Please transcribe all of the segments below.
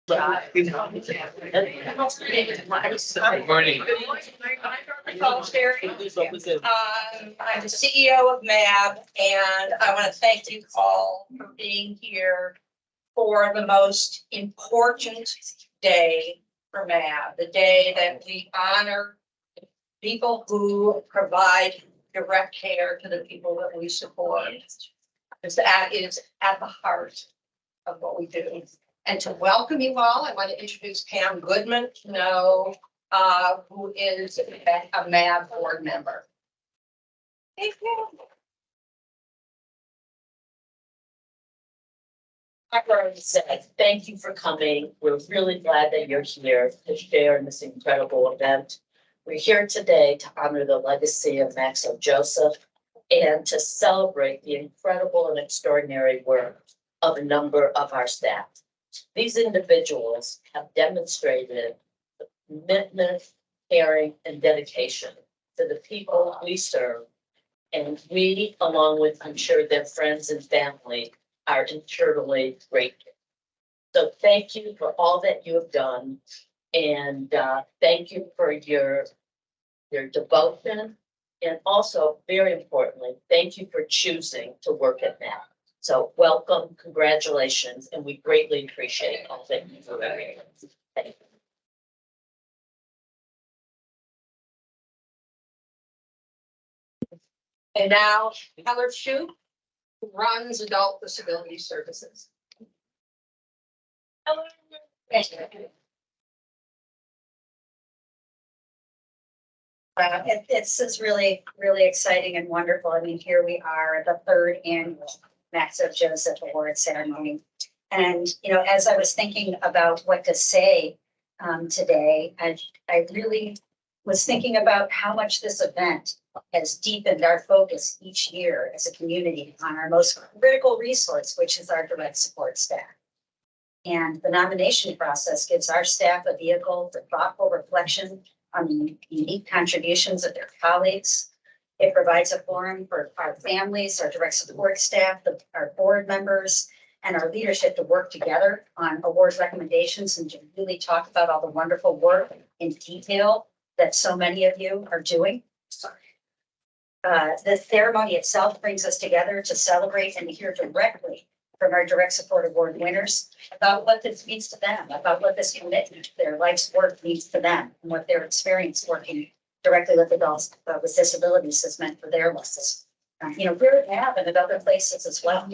Good morning. I'm the CEO of MAB, and I want to thank you all for being here for the most important day for MAB, the day that we honor people who provide direct care to the people that we support. That is at the heart of what we do. And to welcome you all, I want to introduce Pam Goodman, who is a MAB board member. Thank you. I've already said, thank you for coming. We're really glad that you're here to share in this incredible event. We're here today to honor the legacy of Maxo Joseph and to celebrate the incredible and extraordinary work of a number of our staff. These individuals have demonstrated commitment, caring, and dedication to the people we serve. And we, along with, I'm sure, their friends and family, are eternally grateful. So thank you for all that you have done. And thank you for your devotion. And also, very importantly, thank you for choosing to work at MAB. So welcome, congratulations, and we greatly appreciate all that you do. Thank you. And now Heather Shoup, who runs Adult Disability Services. Hello. This is really, really exciting and wonderful. I mean, here we are at the third annual Maxo Joseph Award ceremony. And, you know, as I was thinking about what to say today, I really was thinking about how much this event has deepened our focus each year as a community on our most critical resource, which is our direct support staff. And the nomination process gives our staff a vehicle for thoughtful reflection on the unique contributions of their colleagues. It provides a forum for our families, our direct support staff, our board members, and our leadership to work together on award recommendations and to really talk about all the wonderful work in detail that so many of you are doing. The ceremony itself brings us together to celebrate and hear directly from our direct support award winners about what this means to them, about what this commitment to their life's work means to them, and what their experience working directly with adults with disabilities has meant for their lives. You know, here we have and at other places as well.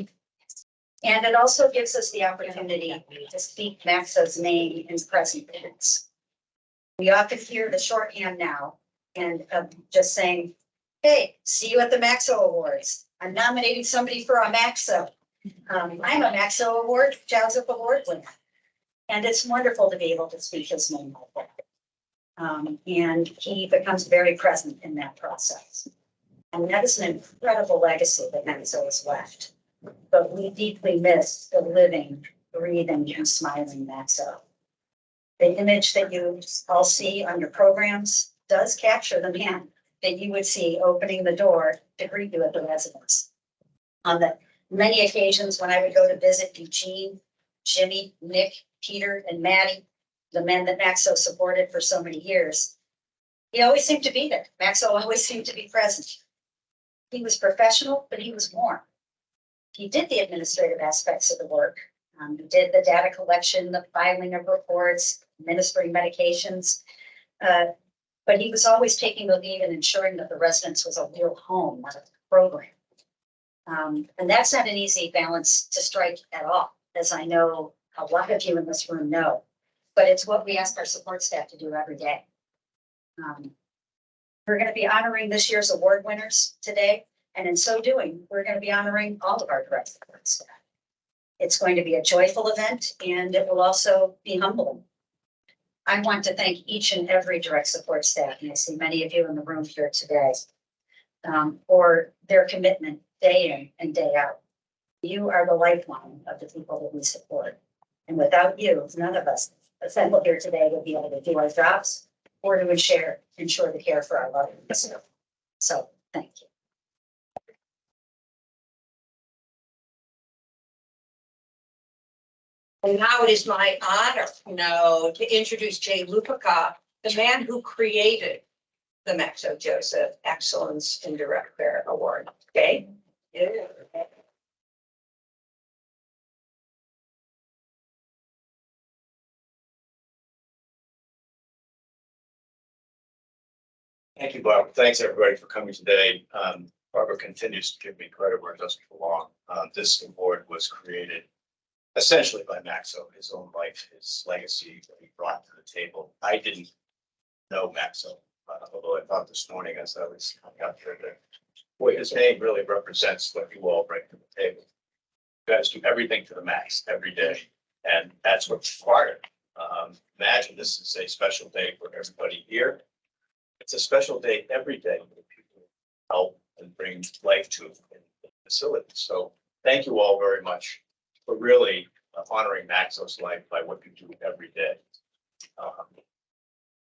And it also gives us the opportunity to speak Maxo's name in present tense. We often hear the shorthand now and just saying, hey, see you at the Maxo Awards. I'm nominating somebody for a Maxo. I'm a Maxo Award, Joseph Award winner. And it's wonderful to be able to speak his name like that. And he becomes very present in that process. And that is an incredible legacy that Maxo has left. But we deeply miss the living, breathing, and smiling Maxo. The image that you all see on your programs does capture the man that you would see opening the door to greet you at the residence. On the many occasions when I would go to visit Eugene, Jimmy, Nick, Peter, and Maddie, the men that Maxo supported for so many years, he always seemed to be there. Maxo always seemed to be present. He was professional, but he was warm. He did the administrative aspects of the work. He did the data collection, the filing of reports, administering medications. But he was always taking the lead and ensuring that the residence was a real home, not a program. And that's not an easy balance to strike at all, as I know a lot of you in this room know. But it's what we ask our support staff to do every day. We're going to be honoring this year's award winners today. And in so doing, we're going to be honoring all of our direct support staff. It's going to be a joyful event, and it will also be humbling. I want to thank each and every direct support staff, and I see many of you in the room here today, for their commitment day in and day out. You are the lifeline of the people that we support. And without you, none of us assembled here today would be able to do our jobs or to ensure the care for our loved ones. So thank you. And now it is my honor, to introduce Jay Lupica, the man who created the Maxo Joseph Excellence in Direct Care Award. Okay? Yeah. Thank you, Barbara. Thanks, everybody, for coming today. Barbara continues to give me credit where it doesn't belong. This award was created essentially by Maxo, his own life, his legacy that he brought to the table. I didn't know Maxo, although I thought this morning as I was coming up here that, boy, his name really represents what you all bring to the table. You guys do everything to the max every day, and that's what's required. Imagine this is a special day for everybody here. It's a special day every day when people help and bring life to the facility. So thank you all very much for really honoring Maxo's life by what you do every day.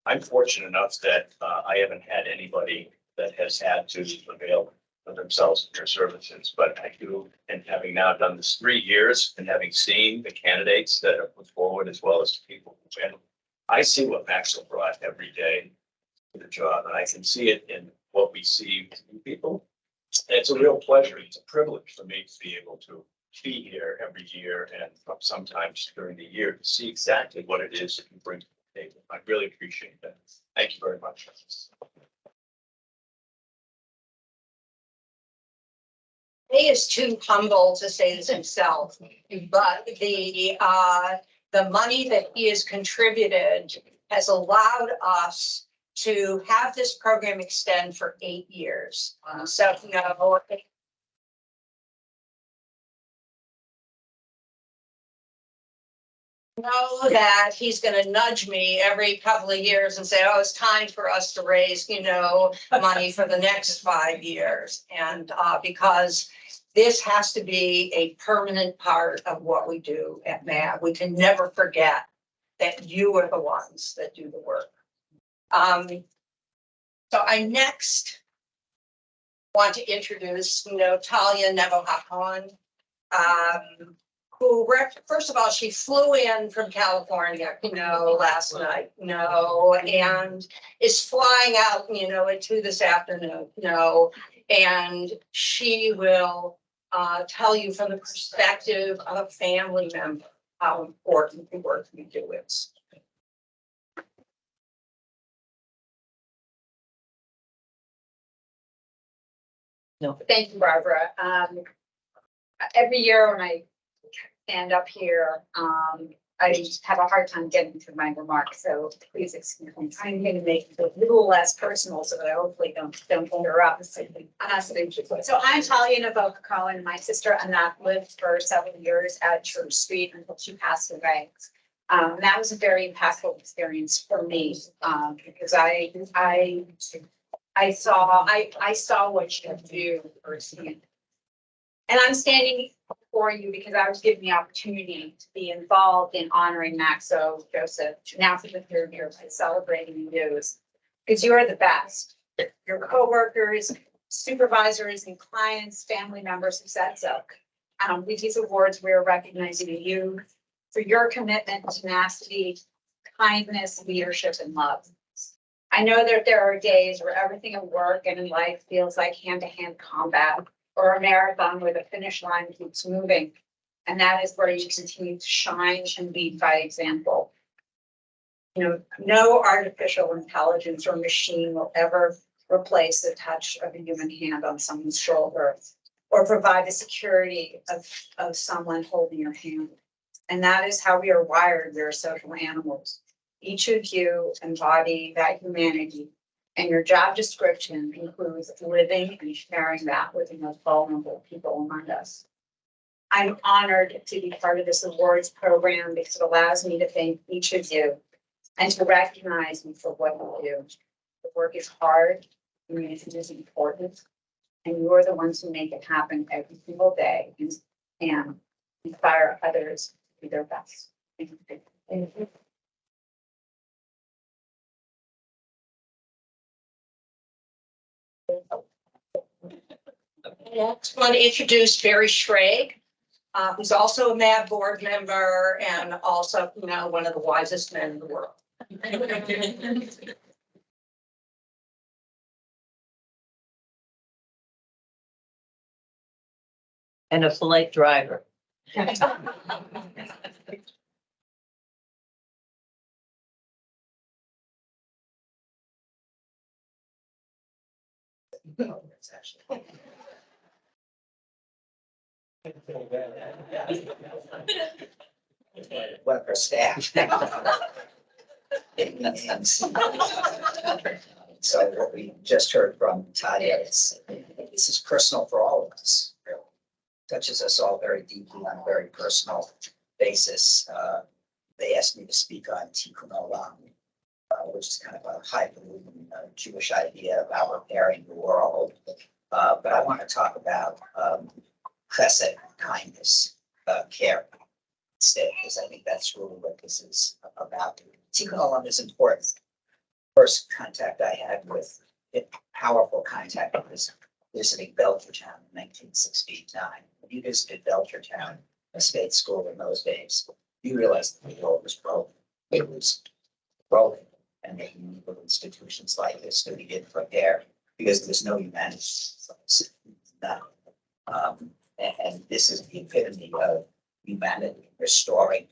I'm fortunate enough that I haven't had anybody that has had to avail of themselves of their services, but I do, and having now done this 3 years and having seen the candidates that are put forward as well as the people who win, I see what Maxo brought every day to the job, and I can see it in what we see with people. And it's a real pleasure. It's a privilege for me to be able to be here every year and sometimes during the year to see exactly what it is that you bring to the table. I really appreciate that. Thank you very much. He is too humble to say this himself, but the money that he has contributed has allowed us to have this program extend for 8 years. So, know that he's going to nudge me every couple of years and say, oh, it's time for us to raise, money for the next 5 years. And because this has to be a permanent part of what we do at MAB. We can never forget that you are the ones that do the work. So I next want to introduce, Talia Nevo-Hakon, who, first of all, she flew in from California, last night, and is flying out, at 2 this afternoon, and she will tell you from the perspective of a family member how important the work we do is. No. Thank you, Barbara. Every year when I stand up here, I have a hard time getting to my remarks, so please excuse me. I'm going to make it a little less personal so that I hopefully don't interrupt. So I'm Talia Nevo-Hakon, and my sister Annette lived for several years at Church Street until she passed away. That was a very impactful experience for me because I saw what she could do firsthand. And I'm standing before you because I was given the opportunity to be involved in honoring Maxo Joseph now for the 3rd year by celebrating you because you are the best. Your coworkers, supervisors, and clients, family members have said so. With these awards, we are recognizing you for your commitment, tenacity, kindness, leadership, and love. I know that there are days where everything at work and in life feels like hand-to-hand combat or a marathon where the finish line keeps moving. And that is where you continue to shine and lead by example. No artificial intelligence or machine will ever replace the touch of a human hand on someone's shoulder or provide the security of someone holding your hand. And that is how we are wired. We are social animals. Each of you embody that humanity, and your job description includes living and sharing that with the most vulnerable people among us. I'm honored to be part of this awards program because it allows me to thank each of you and to recognize you for what you do. The work is hard, the community is important, and you are the ones who make it happen every single day and inspire others to do their best. Thank you. Thank you. Next, I want to introduce Barry Schrage. who's also a MAB board member and also, one of the wisest men in the world. And a polite driver. One of her staff. So what we just heard from Talia is, this is personal for all of us. Really. Touches us all very deeply on a very personal basis. They asked me to speak on Tikkun Olam, which is kind of a highfalutin Jewish idea about repairing the world. But I want to talk about chesed, kindness, care instead, because I think that's really what this is about. Tikkun Olam is important. First contact I had with it, powerful contact, was visiting Belchertown in 1969. When you visited Belchertown, a state school in those days, you realized that the world was broken. It was broken, and they needed institutions like this to begin to prepare, because there's no humanity. And this is the epitome of humanity, restoring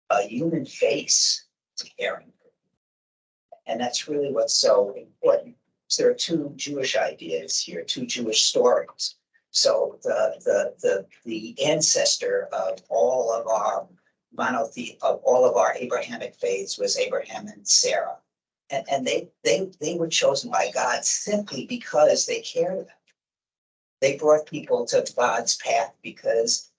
a human face to caring. And that's really what's so important. So there are two Jewish ideas here, two Jewish stories. So the ancestor of all of our Abrahamic faiths was Abraham and Sarah. And they were chosen by God simply because they cared about them. They brought people to God's path because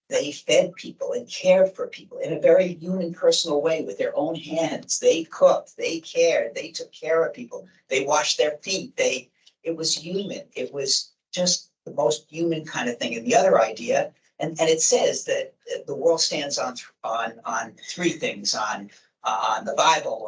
they fed people and cared for people in a very human, personal way with their own hands. They cooked, they cared, they took care of people. They washed their feet. It was human. It was just the most human kind of thing. And the other idea, and it says that the world stands on three things: on the Bible,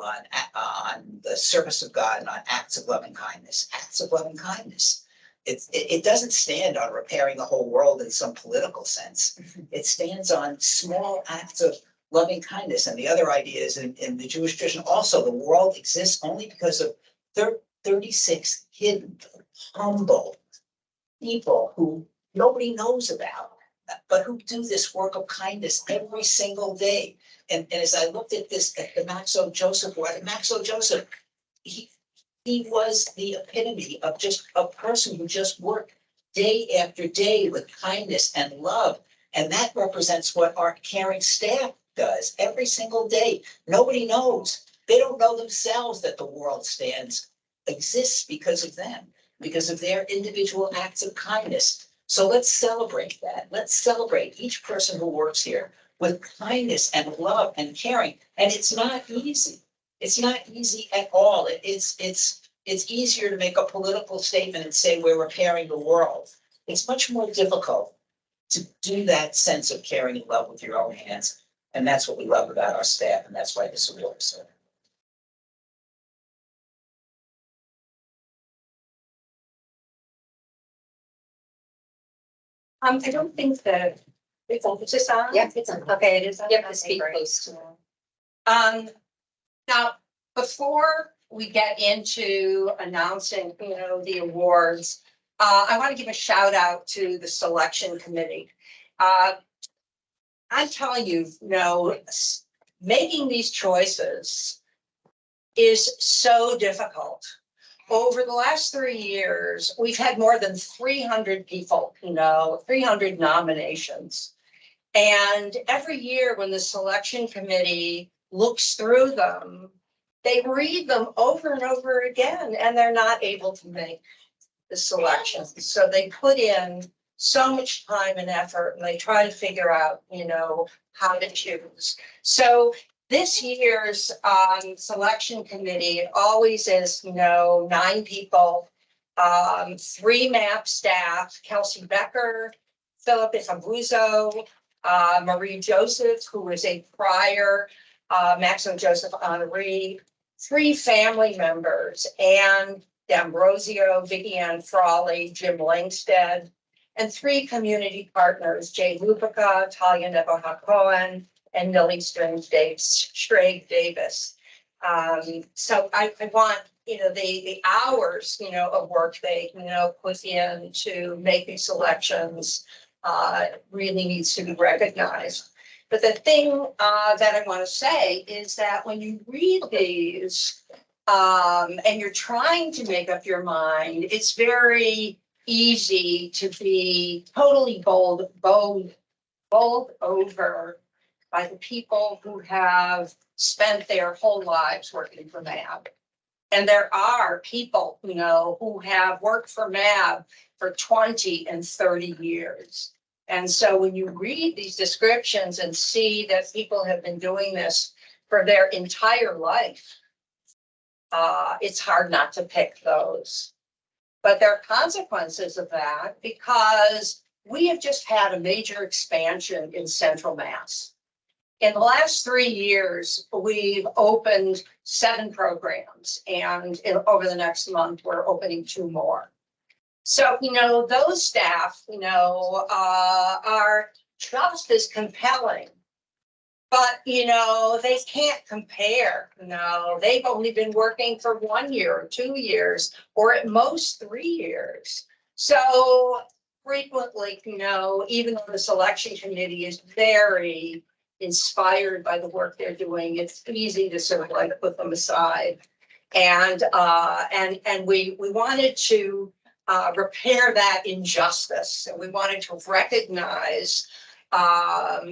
on the service of God, and on acts of loving kindness. Acts of loving kindness. It doesn't stand on repairing the whole world in some political sense. It stands on small acts of loving kindness. And the other idea is in the Jewish tradition also, the world exists only because of 36 hidden, humble people who nobody knows about, but who do this work of kindness every single day. And as I looked at this, at the Maxo Joseph, he was the epitome of just a person who just worked day after day with kindness and love. And that represents what our caring staff does every single day. Nobody knows. They don't know themselves that the world exists because of them, because of their individual acts of kindness. So let's celebrate that. Let's celebrate each person who works here with kindness and love and caring. And it's not easy. It's not easy at all. It's easier to make a political statement and say we're repairing the world. It's much more difficult to do that sense of caring and love with your own hands. And that's what we love about our staff. And that's why this award is so. I don't think that it's on. Is this on? Yeah, it's on. Okay, it is. On? You have to Okay, speak great. close. Now, before we get into announcing, the awards, I want to give a shout out to the selection committee. I'm telling you, making these choices is so difficult. Over the last 3 years, we've had more than 300 people, 300 nominations. And every year when the selection committee looks through them, they read them over and over again, and they're not able to make the selections. So they put in so much time and effort, and they try to figure out, how to choose. So this year's selection committee always is, 9 people, 3 MAP staff: Kelsey Becker, Philip Ifeoluwa, Marie Joseph, who was a prior Maxo Joseph honoree, 3 family members: Anne D'Ambrosio, Vicky Ann Frawley, Jim Langstead, and 3 community partners, Jay Lupica, Talia Nebaha-Cohen, and Millie Straight Davis. So I want, the hours, of work they, put in to make these selections really needs to be recognized. But the thing that I want to say is that when you read these and you're trying to make up your mind, it's very easy to be totally bowled over by the people who have spent their whole lives working for MAB. And there are people, who have worked for MAB for 20 and 30 years. And so when you read these descriptions and see that people have been doing this for their entire life, it's hard not to pick those. But there are consequences of that because we have just had a major expansion in Central Mass. In the last 3 years, we've opened 7 programs, and over the next month, we're opening 2 more. So, those staff, are just as compelling, but, they can't compare. They've only been working for 1 year or 2 years, or at most 3 years. So frequently, even though the selection committee is very inspired by the work they're doing, it's easy to sort of like put them aside. And we wanted to repair that injustice, and we wanted to recognize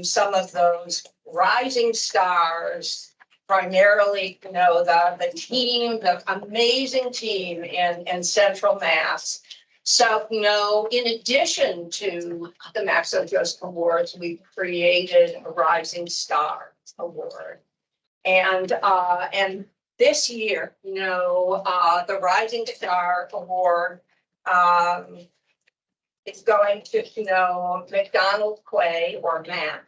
some of those rising stars, primarily, the team, the amazing team in Central Mass. So, in addition to the Maxo Joseph Awards, we created a Rising Star Award. And this year, the Rising Star Award is going to, McDonald Quay or Matt.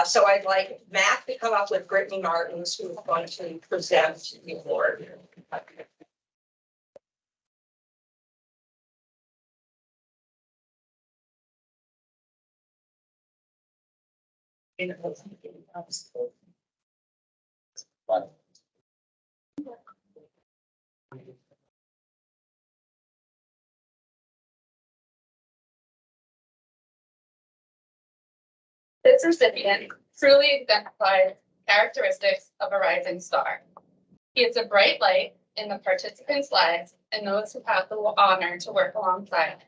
So I'd like Matt to come up with Brittany Martins, who's going to present the award. This recipient truly exemplifies characteristics of a rising star. He is a bright light in the participants' lives and those who have the honor to work alongside.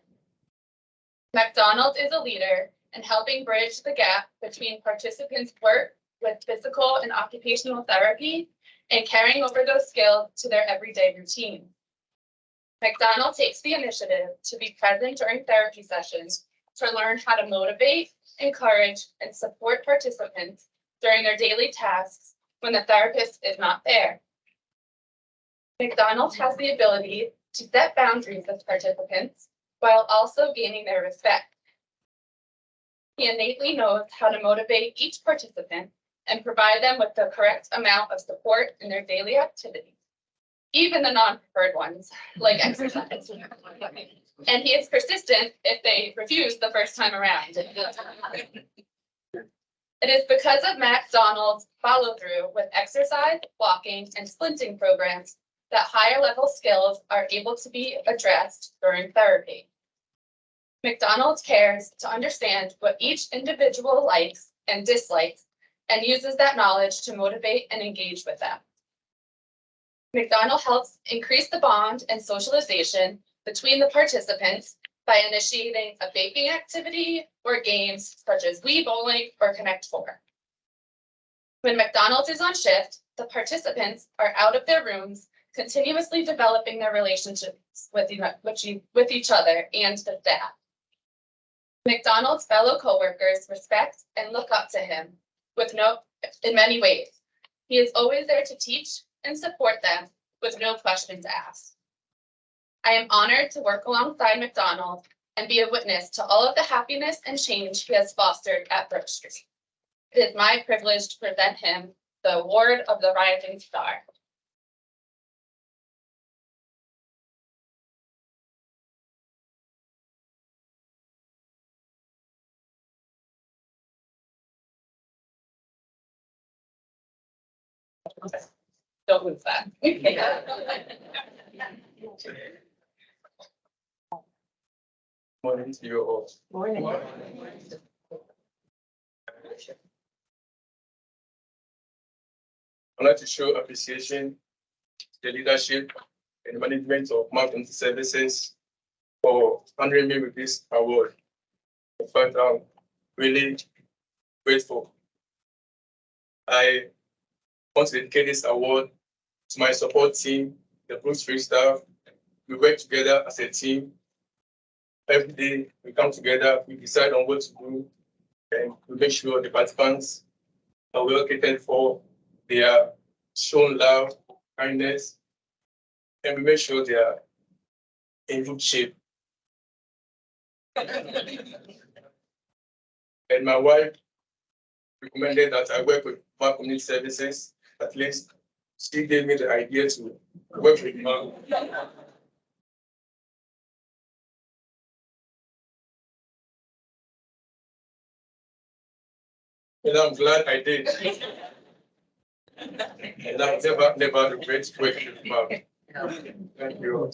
McDonald is a leader in helping bridge the gap between participants' work with physical and occupational therapy and carrying over those skills to their everyday routine. McDonald takes the initiative to be present during therapy sessions to learn how to motivate, encourage, and support participants during their daily tasks when the therapist is not there. McDonald has the ability to set boundaries with participants while also gaining their respect. He innately knows how to motivate each participant and provide them with the correct amount of support in their daily activities, even the non-preferred ones, like exercise. And he is persistent if they refuse the first time around. It is because of McDonald's follow-through with exercise, walking, and splinting programs that higher level skills are able to be addressed during therapy. McDonald cares to understand what each individual likes and dislikes and uses that knowledge to motivate and engage with them. McDonald helps increase the bond and socialization between the participants by initiating a baking activity or games such as Wii Bowling or Connect 4. When McDonald's is on shift, the participants are out of their rooms, continuously developing their relationships with each other and the staff. McDonald's fellow coworkers respect and look up to him in many ways. He is always there to teach and support them with no questions asked. I am honored to work alongside McDonald and be a witness to all of the happiness and change he has fostered at Brook Street. It is my privilege to present him the Award of the Rising Star. Don't lose that. Morning to you all. Morning. I'd like to show appreciation to the leadership and management of Mountain Services for honoring me with this award. In fact, I'm really grateful. I want to dedicate this award to my support team, the Blue Street staff. We work together as a team. Every day we come together, we decide on what to do, and we make sure the participants are well catered for. They are shown love, kindness, and we make sure they are in good shape. And my wife recommended that I work with Barko Community Services. At least she gave me the idea to work with her. And I'm glad I did. And I'll never regret working with Mom. Thank you.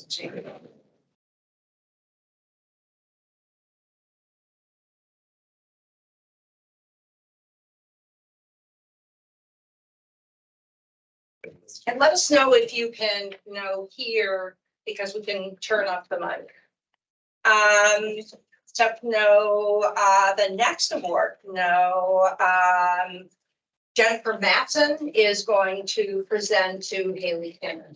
And let us know if you can, hear, because we can turn off the mic. The next award, Jennifer Matson is going to present to Haley Kinnon.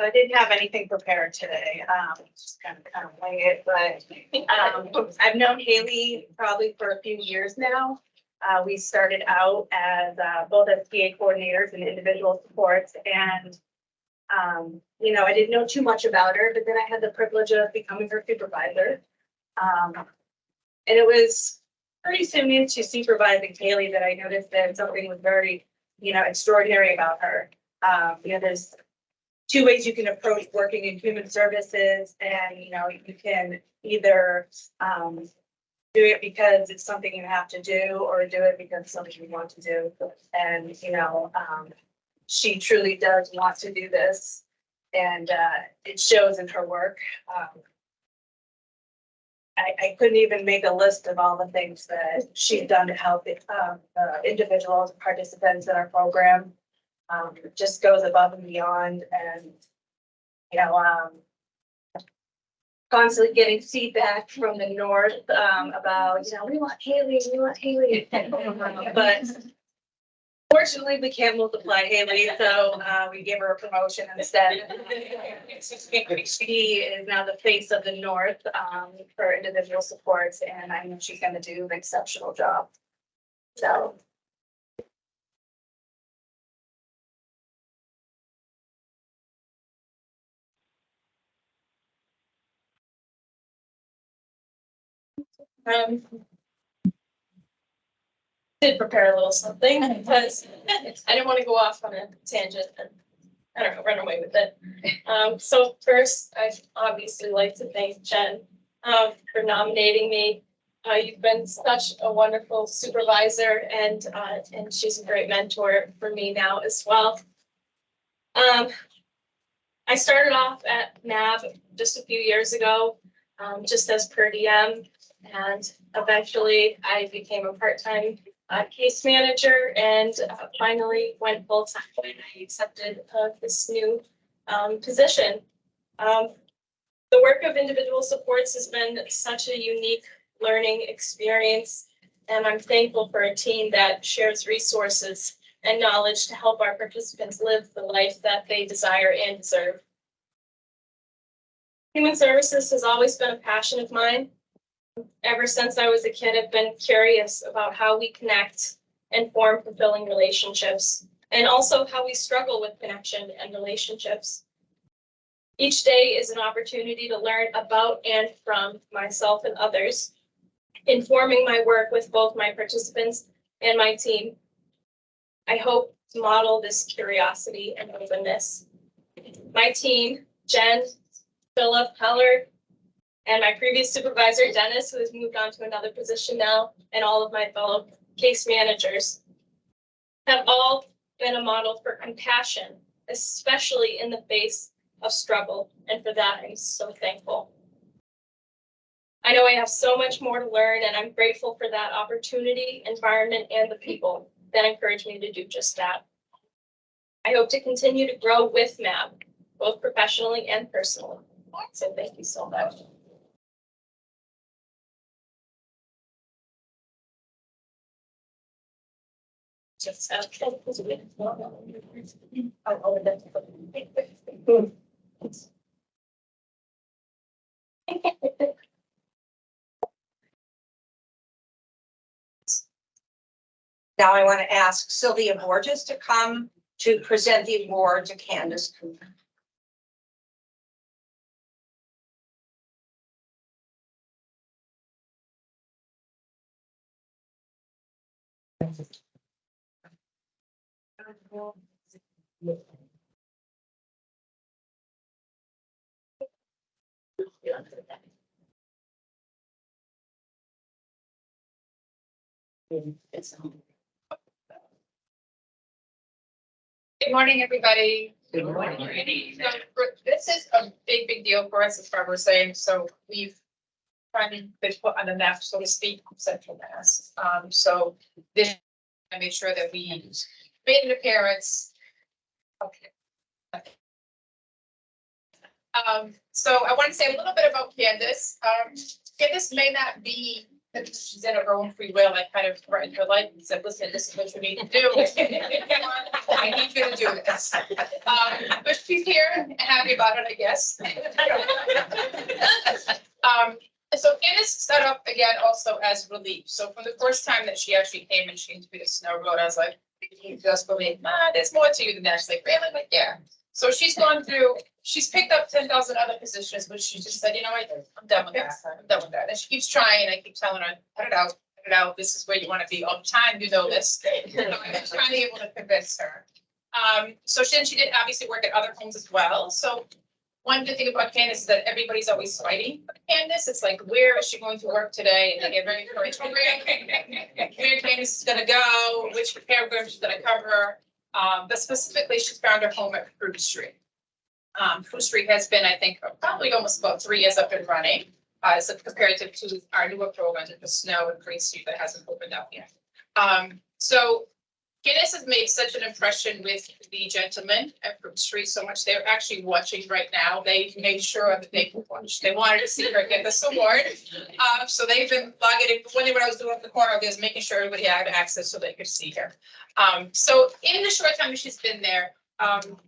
I didn't have anything prepared today, just kind of wing it, but I've known Haley probably for a few years now. We started out as both as PA coordinators and individual supports, and I didn't know too much about her, but then I had the privilege of becoming her supervisor. And it was pretty soon into supervising Haley that I noticed that something was very, extraordinary about her. There's two ways you can approach working in human services, and you can either do it because it's something you have to do, or do it because it's something you want to do. And she truly does want to do this, and it shows in her work. I couldn't even make a list of all the things that she's done to help individuals, participants in our program. It just goes above and beyond, and constantly getting feedback from the north about we want Haley, but fortunately we can't multiply Haley, so we gave her a promotion instead. She is now the face of the north for individual supports, and I know she's going to do an exceptional job. So. Did prepare a little something because I didn't want to go off on a tangent and run away with it. So first, I'd obviously like to thank Jen for nominating me. You've been such a wonderful supervisor, and she's a great mentor for me now as well. I started off at MAB just a few years ago, just as per DM. And eventually I became a part-time case manager, and finally went full-time when I accepted this new position. The work of individual supports has been such a unique learning experience, and I'm thankful for a team that shares resources and knowledge to help our participants live the life that they desire and deserve. Human services has always been a passion of mine. Ever since I was a kid, I've been curious about how we connect and form fulfilling relationships, and also how we struggle with connection and relationships. Each day is an opportunity to learn about and from myself and others, informing my work with both my participants and my team. I hope to model this curiosity and openness. My team, Jen, Philip, Heller, and my previous supervisor, Dennis, who has moved on to another position now, and all of my fellow case managers have all been a model for compassion, especially in the face of struggle. And for that, I'm so thankful. I know I have so much more to learn, and I'm grateful for that opportunity, environment, and the people that encourage me to do just that. I hope to continue to grow with MAB, both professionally and personally. So thank you so much. Just Now I want to ask Sylvia Borges to come to present the award to Candice. Good morning, everybody. Good morning. So this is a big deal for us, as Barbara was saying. So we've finally been put on the map, so to speak, Central Mass. So this, I made sure that we made an appearance. Okay. So I want to say a little bit about Candice. Candice may not be that she's in her own free will. I kind of threatened her life and said, listen, this is what you need to do. I need you to do this. But she's here and happy about it, I guess. So Candice set up again also as relief. So from the first time that she actually came and she interviewed a snow road, I was like, you just believe, there's more to you than that. She's like, really? Like, yeah. So she's gone through, she's picked up 10,000 other positions, but she just said, you know what, I'm done with that. I'm done with that. And she keeps trying. I keep telling her, cut it out. This is where you want to be all the time. You know this. I'm trying to be able to convince her. So she did obviously work at other homes as well. So one good thing about Candice is that everybody's always fighting for Candice. It's like, where is she going to work today? And they get very encouraged. Where Candice is going to go, which program she's going to cover. But specifically, she's found her home at Fruit Street. Fruit Street has been, I think, probably almost about 3 years up and running, as compared to our newer programs with the Snow and Green Street that hasn't opened up yet. So Candice has made such an impression with the gentlemen at Fruit Street, so much they're actually watching right now. They made sure that they could watch. They wanted to see her get this award. So they've been logging in. When I was doing the corner, I was making sure everybody had access so they could see her. So in the short time that she's been there,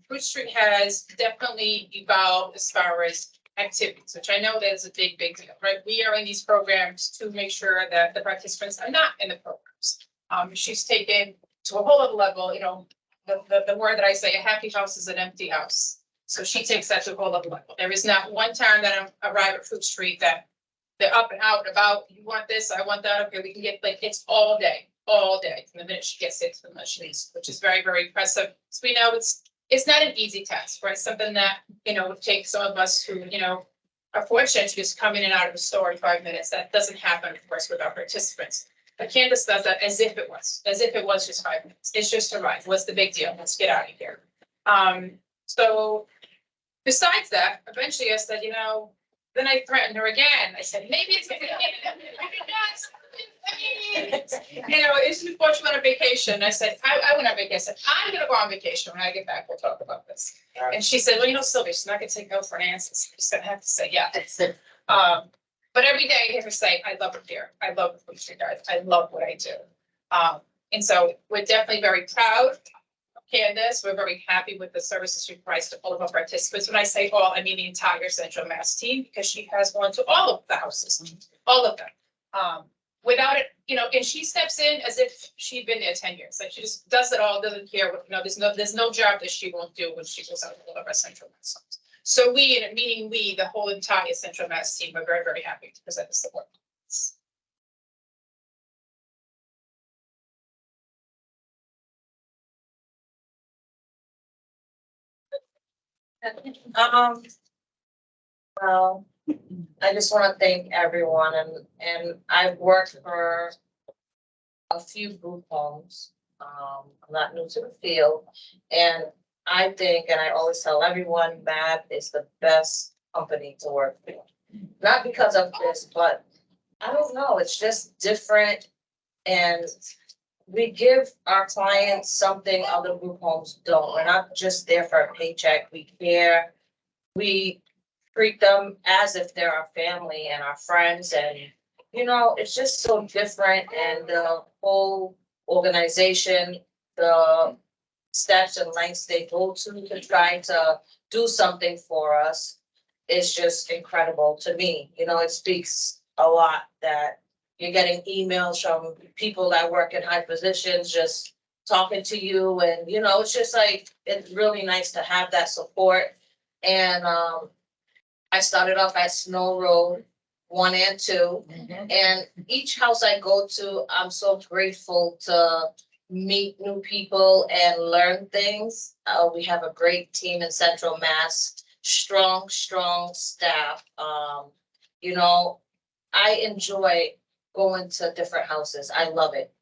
Fruit Street has definitely evolved as far as activities, which I know that is a big deal, right? We are in these programs to make sure that the participants are not in the programs. She's taken to a whole other level, you know, the word that I say, a happy house is an empty house. So she takes that to a whole other level. There is not one time that I arrive at Fruit Street that they're up and out about, you want this, I want that, okay, we can get, like, it's all day, from the minute she gets it to the minute she leaves, which is very, very impressive. So we know it's not an easy task, right? Something that, you know, would take some of us who, you know, are fortunate to just come in and out of the store in 5 minutes. That doesn't happen, of course, with our participants. But Candice does that as if it was just 5 minutes. It's just a ride. What's the big deal? Let's get out of here. So besides that, eventually I said, you know, then I threatened her again. I said, maybe it's maybe not. You know, it's before she went on vacation. I said, I went on vacation. I'm gonna go on vacation. When I get back, we'll talk about this. And she said, well, you know, Sylvia, she's not gonna take no for an answer. So I'm just gonna have to say yes. But every day I hear her say, I love it here. I love the Fruit Street guys. I love what I do. And so we're definitely very proud of Candice. We're very happy with the services she provides to all of our participants. When I say all, I mean the entire Central Mass team, because she has gone to all of the houses, all of them. Without it, you know, and she steps in as if she'd been there 10 years. Like, she just does it all, doesn't care what, you know, there's no job that she won't do when she goes out to all of our Central Mass homes. So we, and meaning we, the whole entire Central Mass team, are very, very happy to present this award. Well, I just want to thank everyone and I've worked for a few group homes. I'm not new to the field and I think, and I always tell everyone, MAB is the best company to work for. Not because of this, but I don't know, it's just different and we give our clients something other group homes don't. We're not just there for a paycheck. We care. We treat them as if they're our family and our friends. And, you know, it's just so different. And the whole organization, the steps and lengths they go to try to do something for us is just incredible to me. You know, it speaks a lot that you're getting emails from people that work in high positions, just talking to you. And, you know, it's just like, it's really nice to have that support. And I started off at Snow Road 1 and 2. And each house I go to, I'm so grateful to meet new people and learn things. We have a great team in Central Mass, strong staff. You know, I enjoy going to different houses. I love it.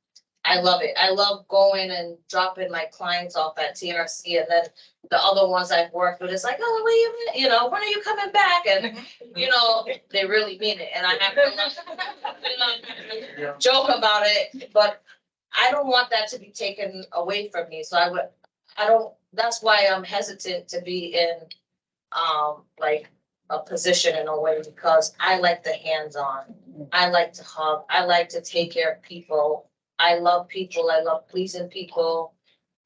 I love going and dropping my clients off at TRC and then the other ones I've worked with, it's like, oh, wait a minute, you know, when are you coming back? And, you know, they really mean it. And I have to joke about it, but I don't want that to be taken away from me. So that's why I'm hesitant to be in, like a position in a way, because I like the hands-on. I like to hug. I like to take care of people. I love people. I love pleasing people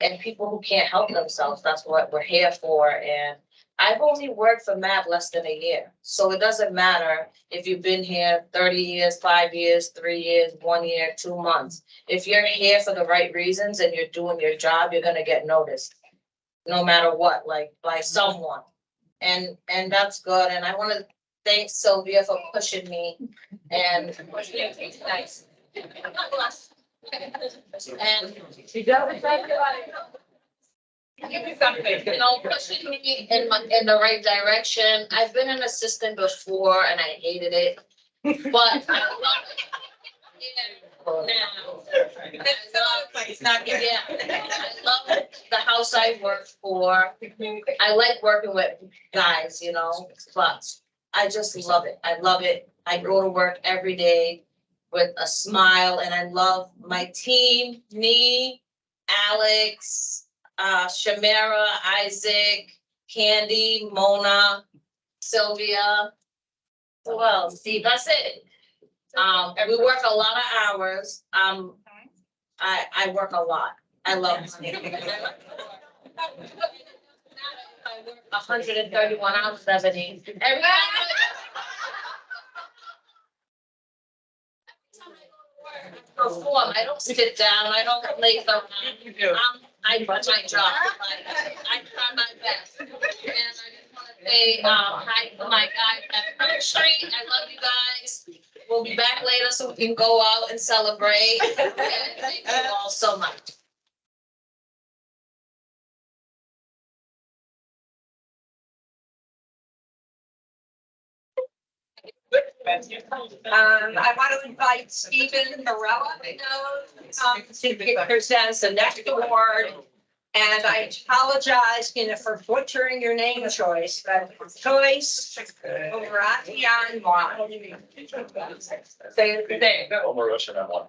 and people who can't help themselves. That's what we're here for. And I've only worked for MAB less than a year. So it doesn't matter if you've been here 30 years, 5 years, 3 years, 1 year, 2 months. If you're here for the right reasons and you're doing your job, you're going to get noticed no matter what, like by someone. And that's good. And I want to thank Sylvia for pushing me and pushing me. Nice. And she doesn't think about it. Give me something. You know, pushing me in the right direction. I've been an assistant before and I hated it, but I love it. Now, I love the house I work for. I like working with guys, you know, but I just love it. I love it. I go to work every day with a smile and I love my team, me, Alex, Shamara, Isaac, Candy, Mona, Sylvia. Well, Steve, that's it. We work a lot of hours. I work a lot. I love money. I work 131 hours, 70. Every time I perform, I don't sit down, I don't laze around. I do my job. I try my best. And I just want to say hi to my guys at Front Street. I love you guys. We'll be back later so we can go out and celebrate. And thank you all so much. I want to invite Stephen Morella to present the next award. And I apologize, for butchering your name choice, but choice Omorotionmwan. Say it today. Omorotionmwan.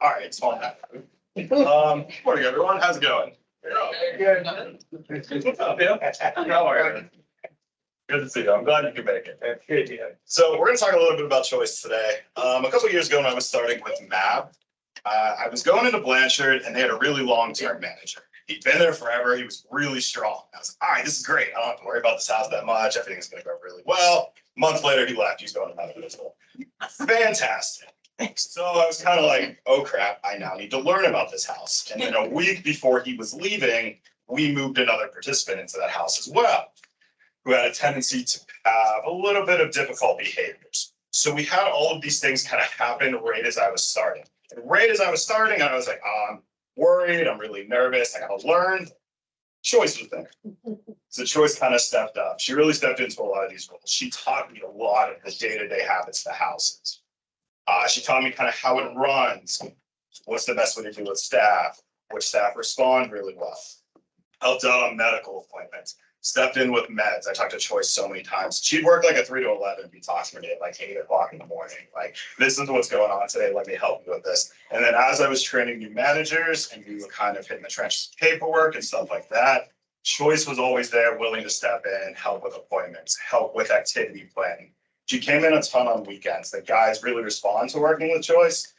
All right, small half. Morning, everyone. How's it going? Good. What's up, Bill? How are you? Good to see you. I'm glad you could make it. Good, yeah. So we're going to talk a little bit about choice today. A couple of years ago when I was starting with MAB, I was going into Blanchard and they had a really long-term manager. He'd been there forever. He was really strong. I was like, all right, this is great. I don't have to worry about this house that much. Everything's going to go really well. A month later, he left. He's going to another school. Fantastic. So I was kind of like, oh crap, I now need to learn about this house. And then a week before he was leaving, we moved another participant into that house as well, who had a tendency to have a little bit of difficult behaviors. So we had all of these things kind of happen right as I was starting. And right as I was starting, I was like, oh, I'm worried, I'm really nervous, I gotta learn. Choice was there. So Choice kind of stepped up. She really stepped into a lot of these roles. She taught me a lot of the day-to-day habits of the houses. She taught me kind of how it runs, what's the best way to deal with staff, which staff respond really well. Helped out on medical appointments, stepped in with meds. I talked to Choice so many times. She'd work like a 3 to 11, be talking to me at like 8 o'clock in the morning. Like, this is what's going on today. Let me help you with this. And then as I was training new managers and we were kind of hitting the trenches with paperwork and stuff like that, Choice was always there, willing to step in, help with appointments, help with activity planning. She came in a ton on weekends. The guys really respond to working with Choice.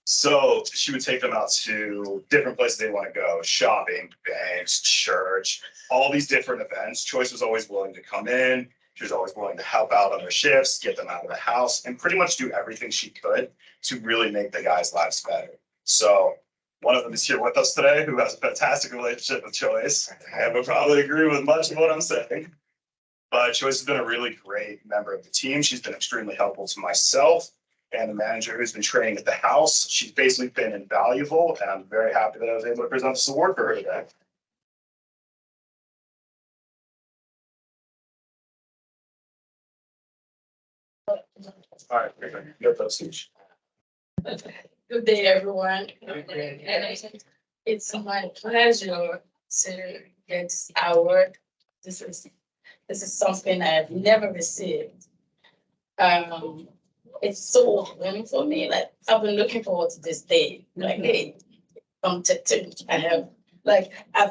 So she would take them out to different places they want to go, shopping, banks, church, all these different events. Choice was always willing to come in. She was always willing to help out on their shifts, get them out of the house, and pretty much do everything she could to really make the guys' lives better. So one of them is here with us today who has a fantastic relationship with Choice and would probably agree with much of what I'm saying. But Choice has been a really great member of the team. She's been extremely helpful to myself and the manager who's been training at the house. She's basically been invaluable, and I'm very happy that I was able to present this award for her today. All right, get those speech. Good day, everyone. It's my pleasure to get this award. This is something I've never received. It's so overwhelming for me. Like, I've been looking forward to this day. Like, hey, I'm tempted. I've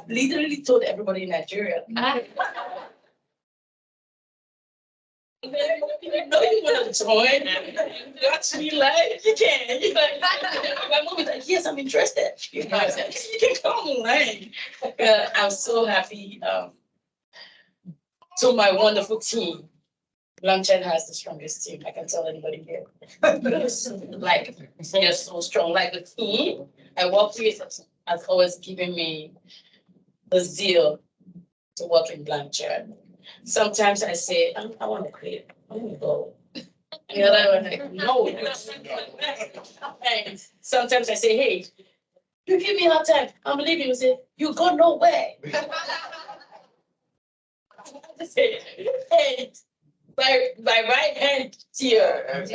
literally told everybody in Nigeria, you know you want to join. Watch me live. You can. You like, my mom is like, yes, I'm interested. You can come online. I'm so happy. So my wonderful team. Blanchard has the strongest team. I can tell anybody here. Like, they're so strong. Like, the team I work with has always given me the zeal to work in Blanchard. Sometimes I say, I want to quit. I want to go. And the other one like, no. And sometimes I say, hey, you give me hard time. I'm leaving. You say, you go nowhere. I say, hey, my right hand here. I'm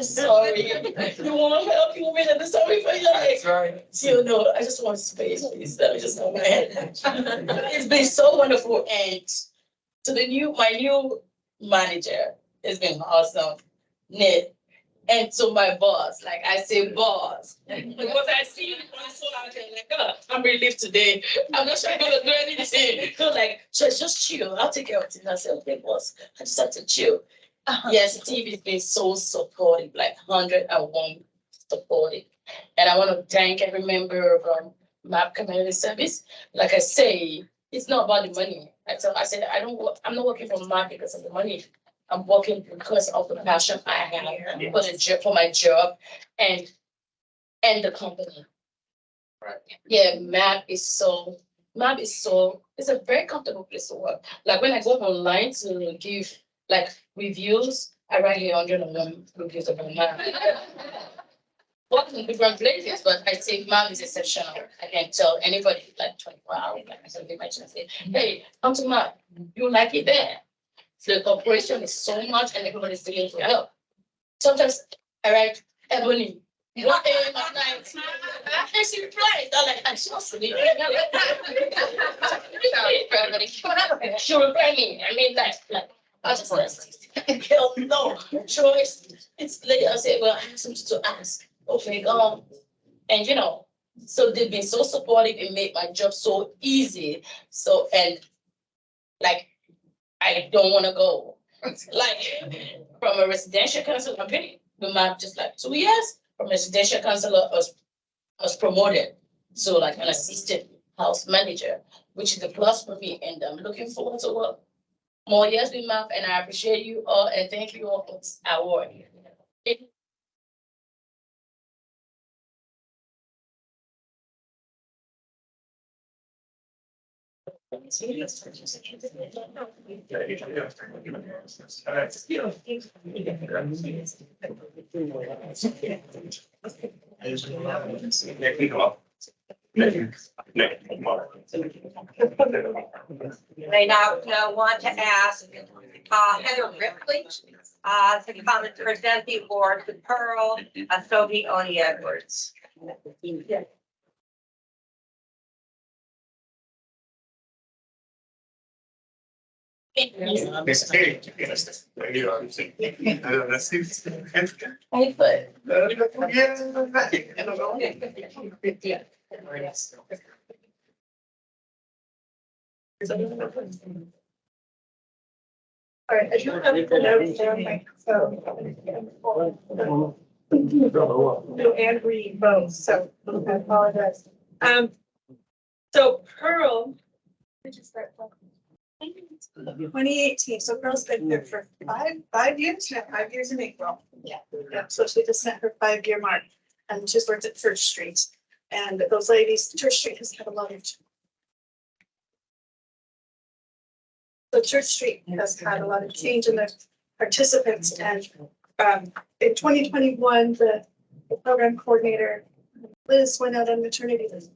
sorry. You want help? You want me to do something for you? That's right. You know, I just want space, please. Let me just know my head. It's been so wonderful. And to my new manager, it's been awesome. Ned. And to my boss, like I say, boss. Because I see you so out there, like, oh, I'm relieved today. I'm not sure I'm gonna do anything. So like, just chill. I'll take care of it. And I said, okay, boss, I just have to chill. Yes, the team has been so supportive, like 101 supportive. And I want to thank every member of MAP Community Service. Like I say, it's not about the money. I said, I'm not working for MAP because of the money. I'm working because of the passion I have for my job and the company. Right. Yeah, MAP is it's a very comfortable place to work. Like when I go online to give like reviews, I write 101 reviews about MAP. Work in different places, but I think MAP is exceptional. I can tell anybody like 24 hours, like I said, imagine I say, hey, come to MAP. You like it there. The cooperation is so much and everybody's doing for help. Sometimes I write Ebony. 1 a.m. at night. And she replies. I'm like, I'm so sleepy. She'll reply me. I mean, like I just girl, no choice. It's late. I say, well, I have something to ask. Okay, go. And so they've been so supportive and made my job so easy. So, and like, I don't want to go. Like from a residential council, I've been the MAP just like 2 years. From residential councilor, I was promoted to like an assistant house manager, which is a plus for me. And I'm looking forward to work more years with MAP. And I appreciate you all and thank you all for this award. I now want to ask Heather Ripley to come and present the award to Pearl Osasogie Oni-Edwards. All right, I do have the notes there, Mike, so. No, and read both, so I apologize. So Pearl. Did you start talking? 2018, so Pearl's been there for five years now, 5 years in April. Yeah, so she just met her 5-year mark, and she's worked at Church Street. And those ladies, Church Street has had a lot of. So Church Street has had a lot of change in the participants, and in 2021, the program coordinator, Liz, went out on maternity leave.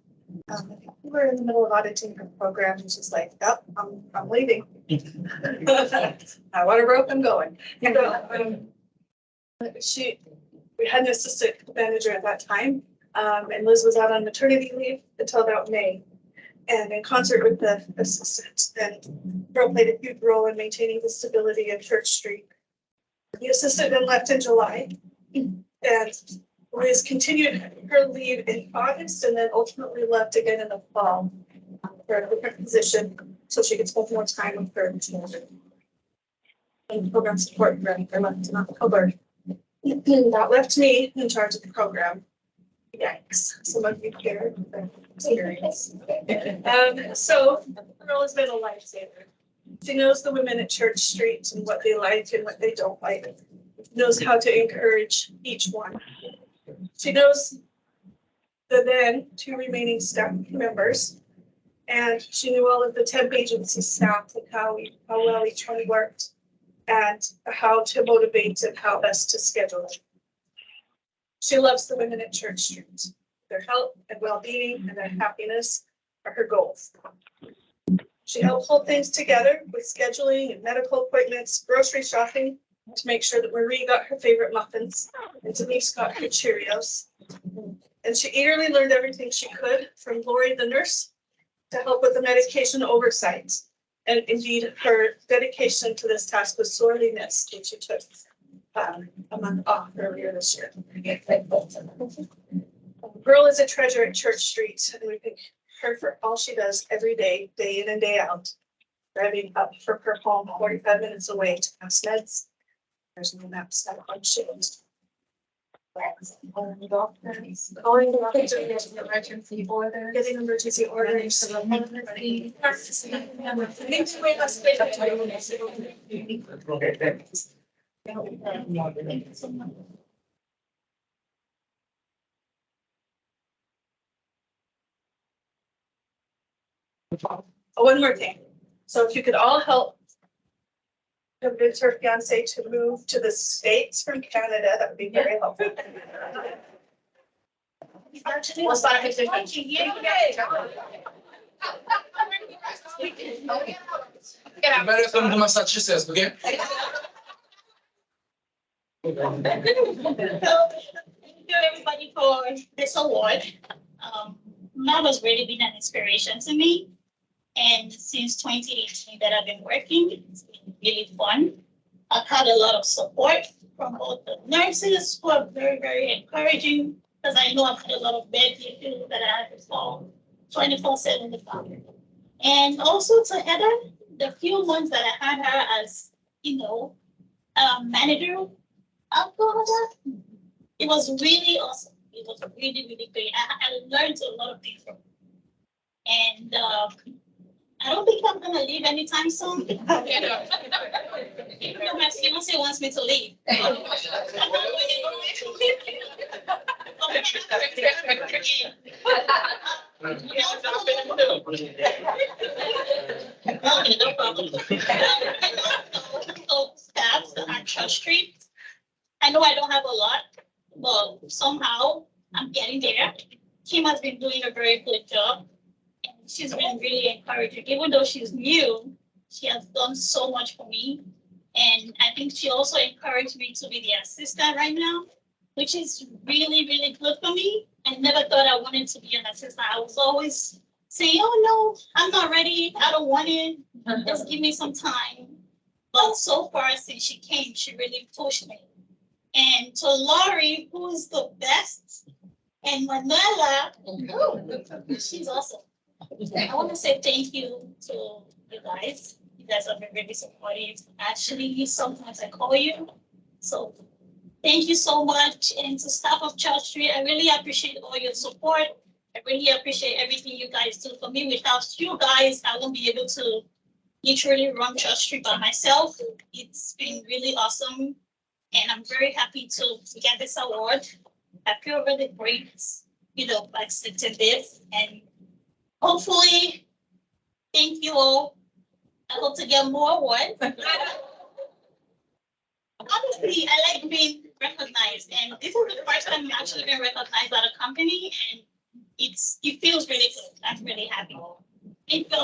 We were in the middle of auditing her program, and she's like, "Yep, I'm leaving. I want to rope, I'm going." So, we had an assistant manager at that time, and Liz was out on maternity leave until about May. And in concert with the assistant, and Pearl played a huge role in maintaining the stability of Church Street. The assistant then left in July, and Liz continued her leave in August, and then ultimately left again in the fall for a different position, so she could spend more time with her children. And program support for left in October. That left me in charge of the program. Yikes, some of you here experience. So Pearl has been a lifesaver. She knows the women at Church Street and what they like and what they don't like. Knows how to encourage each one. She knows the then 2 remaining staff members, and she knew all of the temp agency staff and how well each one worked, and how to motivate and how best to schedule it. She loves the women at Church Street. Their health and well-being and their happiness are her goals. She helped hold things together with scheduling and medical appointments, grocery shopping, to make sure that Marie got her favorite muffins and Denise got her Cheerios. And she eagerly learned everything she could from Lori, the nurse, to help with the medication oversight. And indeed, her dedication to this task was sorely missed when she took a month off earlier this year. Pearl is a treasure at Church Street, and we thank her for all she does every day, day in and day out. Driving up from her home 45 minutes away to pass meds. There's no map set on shield. Getting emergency orders. Oh, one more thing. So if you could all help convince her fiance to move to the States from Canada, that would be very helpful. We'll sign it. You better come to Massachusetts, okay? Thank you, everybody, for this award. Mom has really been an inspiration to me. And since 2018 that I've been working, it's been really fun. I've had a lot of support from both the nurses who are very, very encouraging, because I know I've had a lot of bad people that I have to solve 24/7 in the family. And also to Heather, the few months that I had her as, manager of Florida, it was really awesome. It was really, really great. I learned a lot of things from her. And I don't think I'm gonna leave anytime soon. Even though my fiance wants me to leave. Okay, no problem. So staff on Church Street. I know I don't have a lot, but somehow I'm getting there. Kim has been doing a very good job. And she's been really encouraging. Even though she's new, she has done so much for me. And I think she also encouraged me to be the assistant right now, which is really, really good for me. I never thought I wanted to be an assistant. I was always saying, oh no, I'm not ready. I don't want it. Just give me some time. But so far since she came, she really pushed me. And to Laurie, who is the best, and Manuela, she's awesome. I want to say thank you to you guys. You guys have been really supportive. Actually, sometimes I call you. So thank you so much. And to staff of Church Street, I really appreciate all your support. I really appreciate everything you guys do for me. Without you guys, I won't be able to literally run Church Street by myself. It's been really awesome. And I'm very happy to get this award. I feel really great, by accepting this. And hopefully, thank you all. I hope to get more awards. Honestly, I like being recognized. And this is the first time I'm actually being recognized at a company. And it feels really good. I'm really happy. Thank you.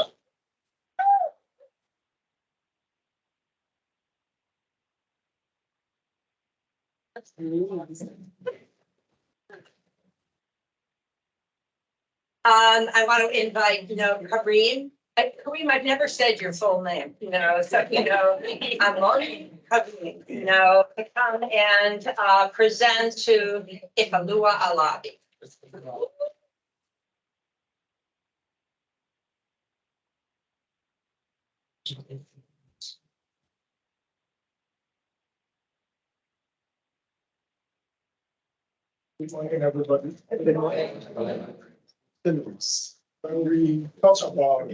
I want to invite, Kareem. Kareem, I've never said your full name, so, I'm learning Kareem, to come and present to Ifeoluwa Alabi. Good morning, everybody. Good morning. When we talk about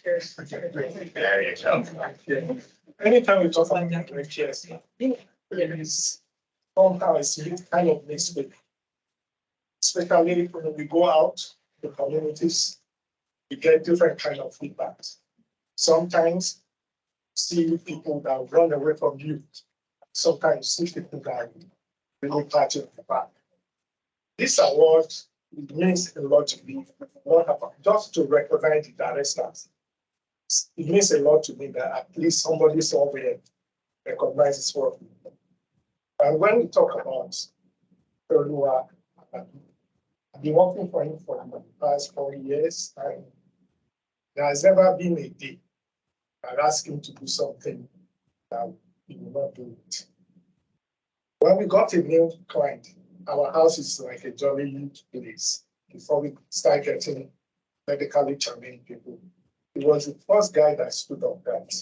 There you go. anytime we talk about network shares, there is somehow it's kind of mixed with, especially when we go out to the communities, we get different kind of feedback. Sometimes see people that run away from you. Sometimes see people that really pat you on the back. This award means a lot to me. Just to recognize the directors. It means a lot to me that at least somebody somewhere recognizes work. And when we talk about Ifeoluwa, I've been working for him for the past 4 years, and there has never been a day I ask him to do something that he will not do it. When we got a new client, our house is like a jolly place before we start getting medically challenged people. He was the first guy that stood up that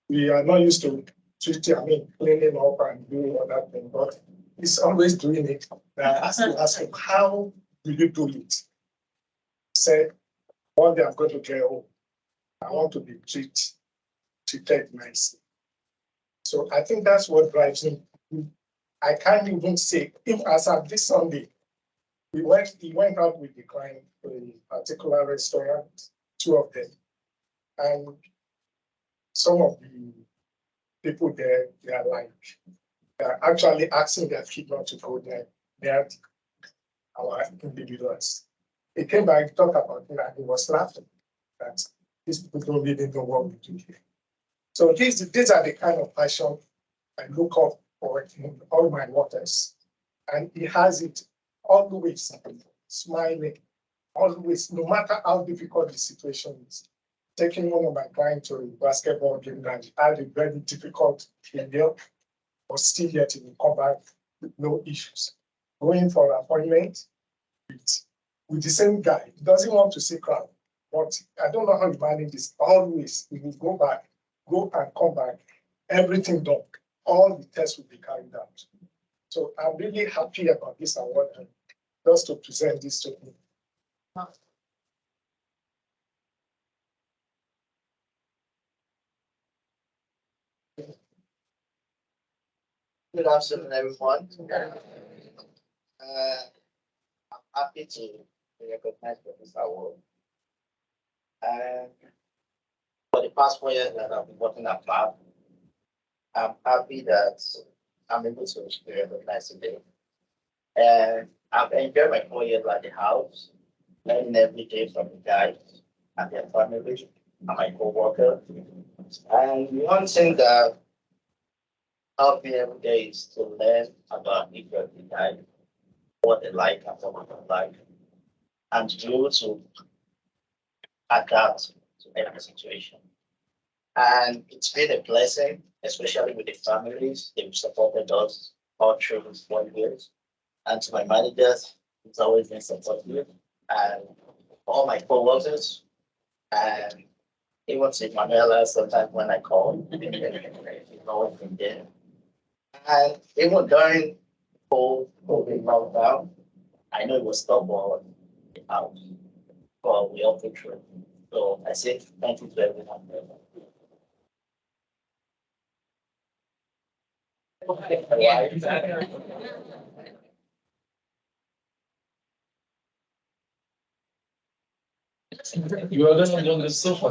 we are not used to cleaning up and doing all that thing, but he's always doing it. And I asked him, how do you do it? He said, one day I'm going to get home. I want to be treated nicely. So I think that's what drives me. I can't even say, if as of this Sunday, he went out with the client to a particular restaurant, 2 of them. And some of the people there, they're actually asking their kid not to go there. They're our individuals. He came back to talk about it and he was laughing that these people don't really know what we do here. So these are the kind of passion I look up for in all my workers. And he has it always smiling, always, no matter how difficult the situation is. Taking one of my clients to a basketball game that had a very difficult period, but still yet he will come back with no issues. Going for an appointment with the same guy, he doesn't want to see crowd, but I don't know how he manages this. Always, he will go and come back, everything done. All the tests will be carried out. So I'm really happy about this award and just to present this to you. Good afternoon, everyone. I'm happy to be recognized for this award. past 4 years that I've been working at MAB, I'm happy that I'm able to recognize today. And I've enjoyed my 4 years at the house, learning every day from the guys and their family and my co-worker. And one thing that helped me every day is to learn about each of the guys, what they like and what they don't like, and to be able to adapt to every situation. And it's been a blessing, especially with the families. They've supported us all through these 4 years. And to my managers, it's always been supportive. And all my co-workers, and even to Manuela, sometimes when I call, it's always been there. And even during COVID lockdown, I know it was stubborn out, but we all put through. So I say thank you to everyone. You are going on the sofa.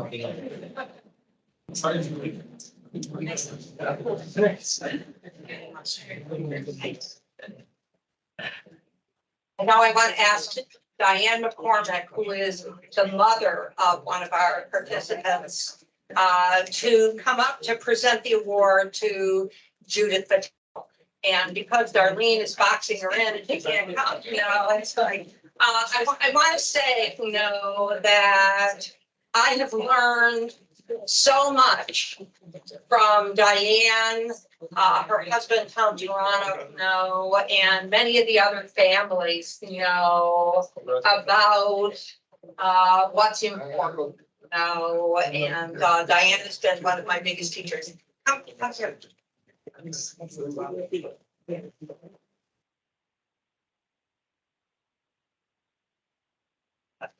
And now I want to ask Diane McCormick, who is the mother of one of our participants, to come up to present the award to Judithe. And because Darlene is boxing her in and she can't come, it's like, I want to say, that I have learned so much from Diane, her husband, Tom Durano, and many of the other families, about what's important. And Diane has been one of my biggest teachers. Come here.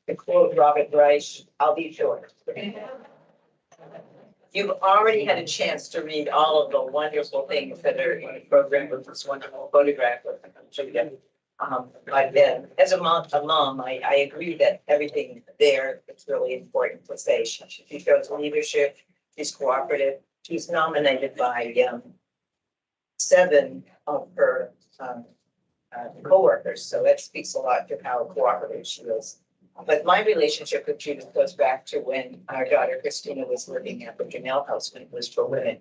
To quote Robert Reich, I'll be short. You've already had a chance to read all of the wonderful things that are in the program with this wonderful photograph of Judithe. But then, as a mom, I agree that everything there, it's really important to say. She shows leadership, she's cooperative, she's nominated by 7 of her co-workers. So that speaks a lot to how cooperative she is. But my relationship with Judithe goes back to when our daughter Christina was living at the Durnell house when it was for women.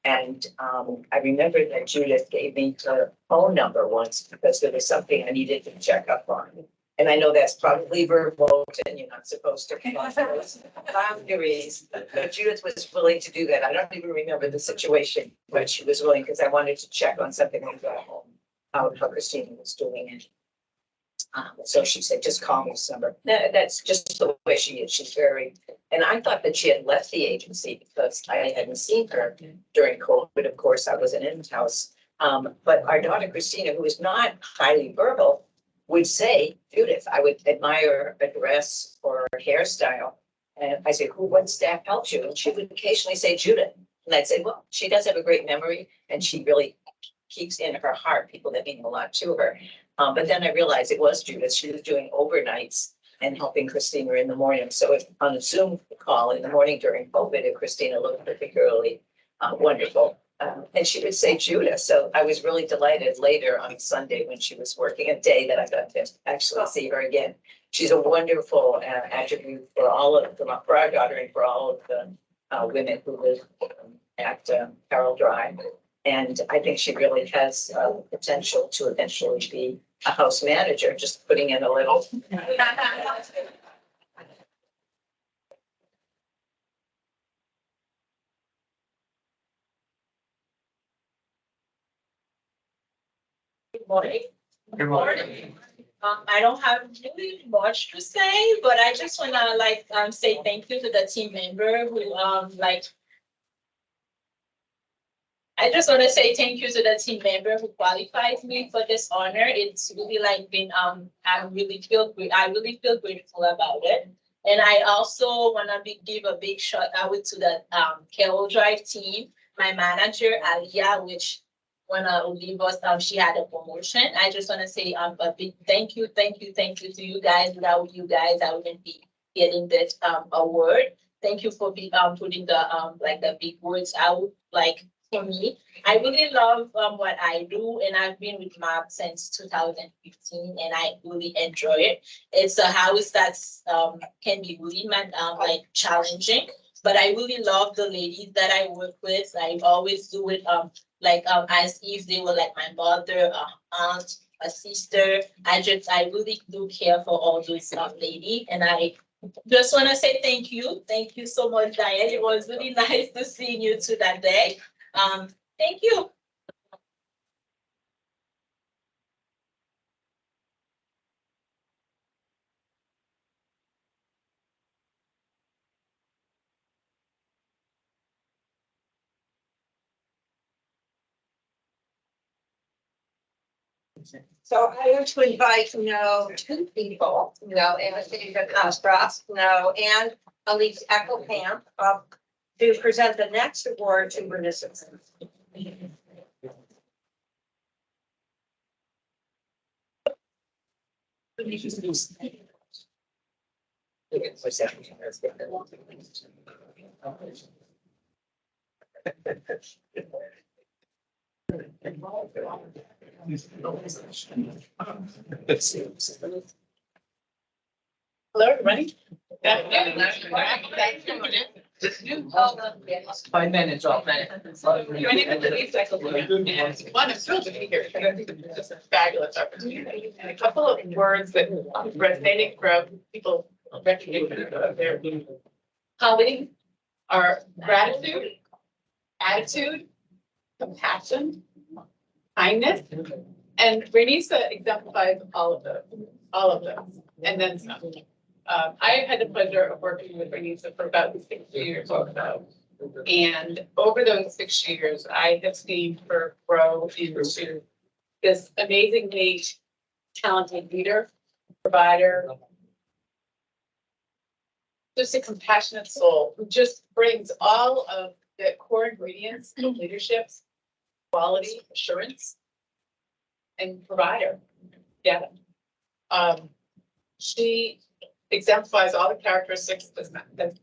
And I remember that Judithe gave me her phone number once because there was something I needed to check up on. And I know that's probably verboten and you're not supposed to cross those boundaries, but Judithe was willing to do that. I don't even remember the situation, but she was willing because I wanted to check on something when I got home, how Christina was doing it. So she said, just call me this number. That's just the way she is. She's very, and I thought that she had left the agency because I hadn't seen her during COVID. Of course, I was in in-house. But our daughter, Christina, who is not highly verbal, would say, Judithe, I would admire a dress or a hairstyle. And I say, what staff helps you? And she would occasionally say, Judithe. And I'd say, well, she does have a great memory and she really keeps in her heart people that mean a lot to her. But then I realized it was Judithe. She was doing overnights and helping Christina in the morning. So if on a Zoom call in the morning during COVID, if Christina looked particularly wonderful, and she would say Judithe. So I was really delighted later on Sunday when she was working a day that I got to actually see her again. She's a wonderful attribute for for our daughter and for all of the women who live at Carroll Drive. And I think she really has potential to eventually be a house manager, just putting in a little. Good morning. Good morning. I don't have really much to say, but I just wanna say thank you to the team member who I just want to say thank you to the team member who qualified me for this honor. It's really been I really feel grateful about it. And I also want to give a big shout out to the Carroll Drive team, my manager Alia, which when I leave us, she had a promotion. I just want to say a big thank you to you guys. Without you guys, I wouldn't be getting this award. Thank you for putting the like the big words out, like for me. I really love what I do, and I've been with MAB since 2015, and I really enjoy it. It's a house that's can be really like challenging, but I really love the ladies that I work with. I always do it as if they were like my mother, aunt, a sister. I really do care for all those ladies, and I just want to say thank you. Thank you so much, Diane. It was really nice to see you too that day. Thank you. So I want to invite, two people, Anastasia Kostras, and Elise Eckelkamp up to present the next award to Reynissa. Hello, everybody. 5 minutes off. My name is Elise Eckelkamp, and one, I'm thrilled to be here because I think it's just a fabulous opportunity. And a couple of words that resonating from people recognition of their colleagues are gratitude, attitude, compassion, kindness, and Reynissa exemplifies all of those, and then some. I had the pleasure of working with Reynissa for about 6 years or so. And over those 6 years, I have seen her grow into this amazingly talented leader, provider, just a compassionate soul who just brings all of the core ingredients of leadership, quality, assurance, and provider. Yeah. She exemplifies all the characteristics that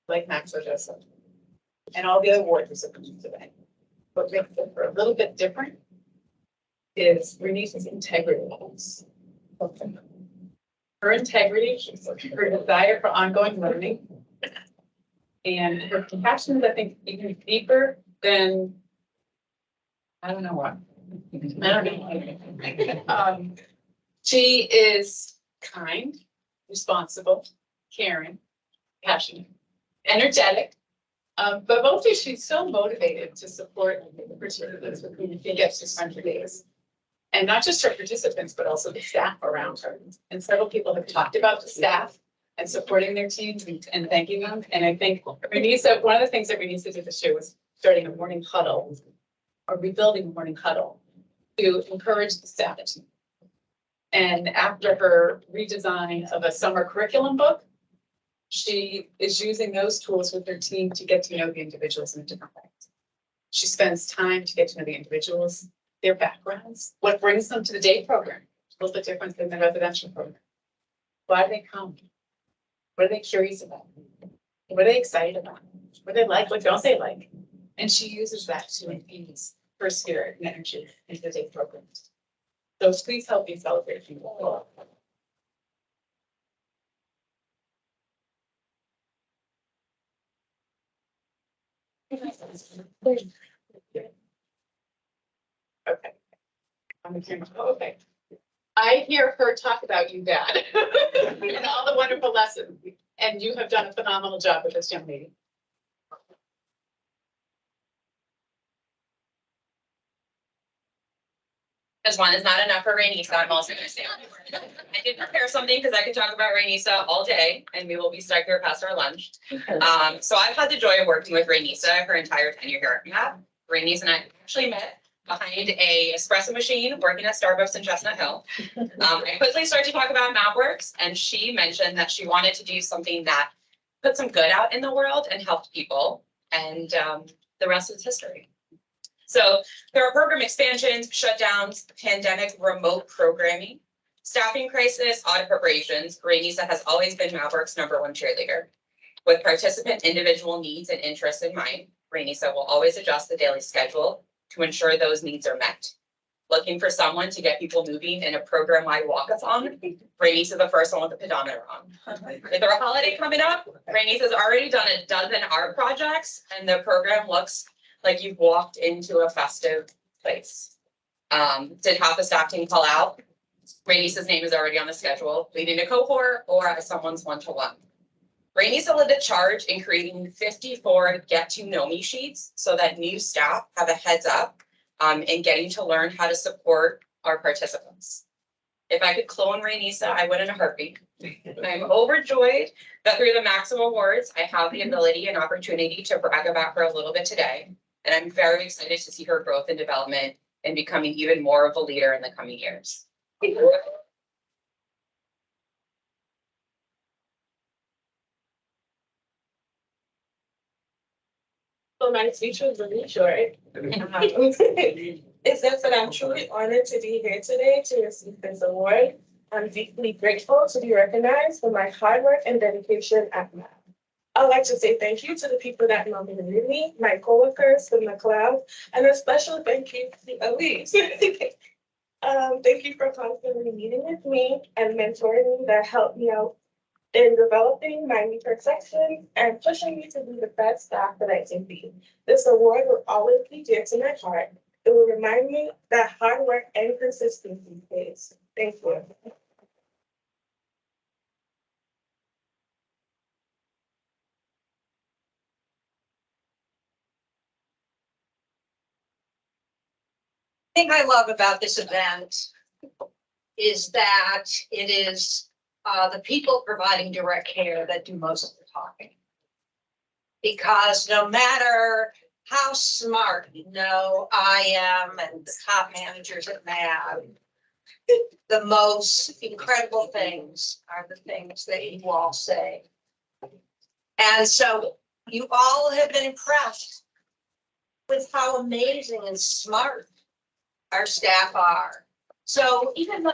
like Maxo Joseph and all the other awards recipients today. What makes it a little bit different is Reynissa's integrity. Her integrity, her desire for ongoing learning, and her compassion is, I think, even deeper than, I don't know what. She is kind, responsible, caring, passionate, energetic, but mostly she's so motivated to support the participants with whom she gets to spend her days. And not just her participants, but also the staff around her. And several people have talked about the staff and supporting their teams and thanking them. And I think Reynissa, one of the things that Reynissa did this year was starting a morning huddle or rebuilding a morning huddle to encourage the staff team. And after her redesign of a summer curriculum book, she is using those tools with her team to get to know the individuals in a different way. She spends time to get to know the individuals, their backgrounds, what brings them to the day program, a little bit different than the residential program. Why do they come? What are they curious about? What are they excited about? What do they like? What don't they like? And she uses that to infuse her spirit and energy into the day programs. So please help me celebrate you. Okay. I'm the camera. Oh, okay. I hear her talk about you, Dad, and all the wonderful lessons, and you have done a phenomenal job with this young lady. As one is not enough for Reynissa, I'm also going to say I did prepare something because I could talk about Reynissa all day, and we will be stuck here past our lunch. So I've had the joy of working with Reynissa her entire tenure here at MAB. Reynissa and I actually met behind a espresso machine working at Starbucks in Chestnut Hill. I quickly started to talk about MABWorks, and she mentioned that she wanted to do something that put some good out in the world and helped people, and the rest is history. So there are program expansions, shutdowns, pandemic, remote programming, staffing crisis, audit preparations. Reynissa has always been MABWorks' #1 cheerleader. With participant individual needs and interests in mind, Reynissa will always adjust the daily schedule to ensure those needs are met. Looking for someone to get people moving in a program-wide walkathon, Reynissa is the first one with the pedometer on. With our holiday coming up, Reynissa's already done a dozen art projects, and the program looks like you've walked into a festive place. Did half the staff team call out? Reynissa's name is already on the schedule, leading a cohort or as someone's one-to-one. Reynissa led the charge in creating 54 get-to-know-me sheets so that new staff have a heads up in getting to learn how to support our participants. If I could clone Reynissa, I would in a heartbeat. I'm overjoyed that through the MABWorks, I have the ability and opportunity to brag about her a little bit today. And I'm very excited to see her growth and development and becoming even more of a leader in the coming years. So my speech was really short. It's just that I'm truly honored to be here today to receive this award. I'm deeply grateful to be recognized for my hard work and dedication at MAB. I'd like to say thank you to the people that nominated me, my coworkers from the club, and a special thank you to Elise. Thank you for constantly meeting with me and mentoring me that helped me out in developing my new perception and pushing me to be the best staff that I can be. This award will always be dear to my heart. It will remind me that hard work and consistency pays. Thank you. Thing I love about this event is that it is the people providing direct care that do most of the talking. Because no matter how smart I am and the top managers at MAB, the most incredible things are the things that you all say. And so you all have been impressed with how amazing and smart our staff are. So even though,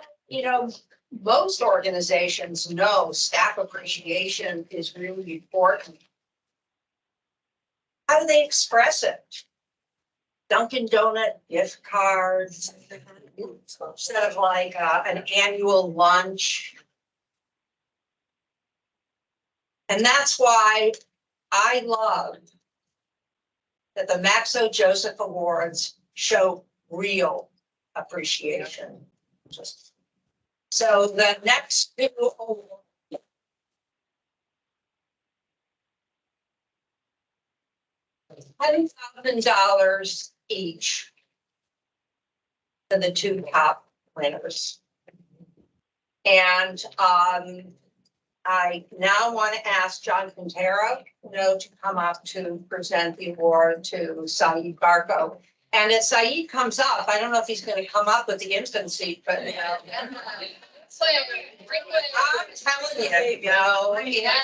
most organizations know staff appreciation is really important. How do they express it? Dunkin' Donut gift cards, instead of like an annual lunch. And that's why I love that the Maxo Joseph Awards show real appreciation. So the next two awards $10,000 each for the two top winners. And I now want to ask John Quintero, to come up to present the award to Saeed Barko. And as Saeed comes up, I don't know if he's going to come up with the infant seat, but I'm telling you, he has.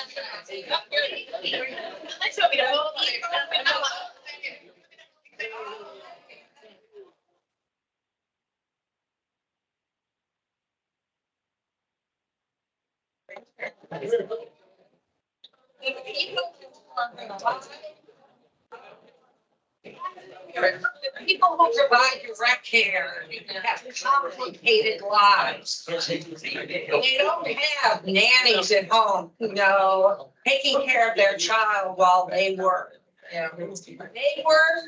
People who provide direct care have complicated lives. They don't have nannies at home, taking care of their child while they work. They work,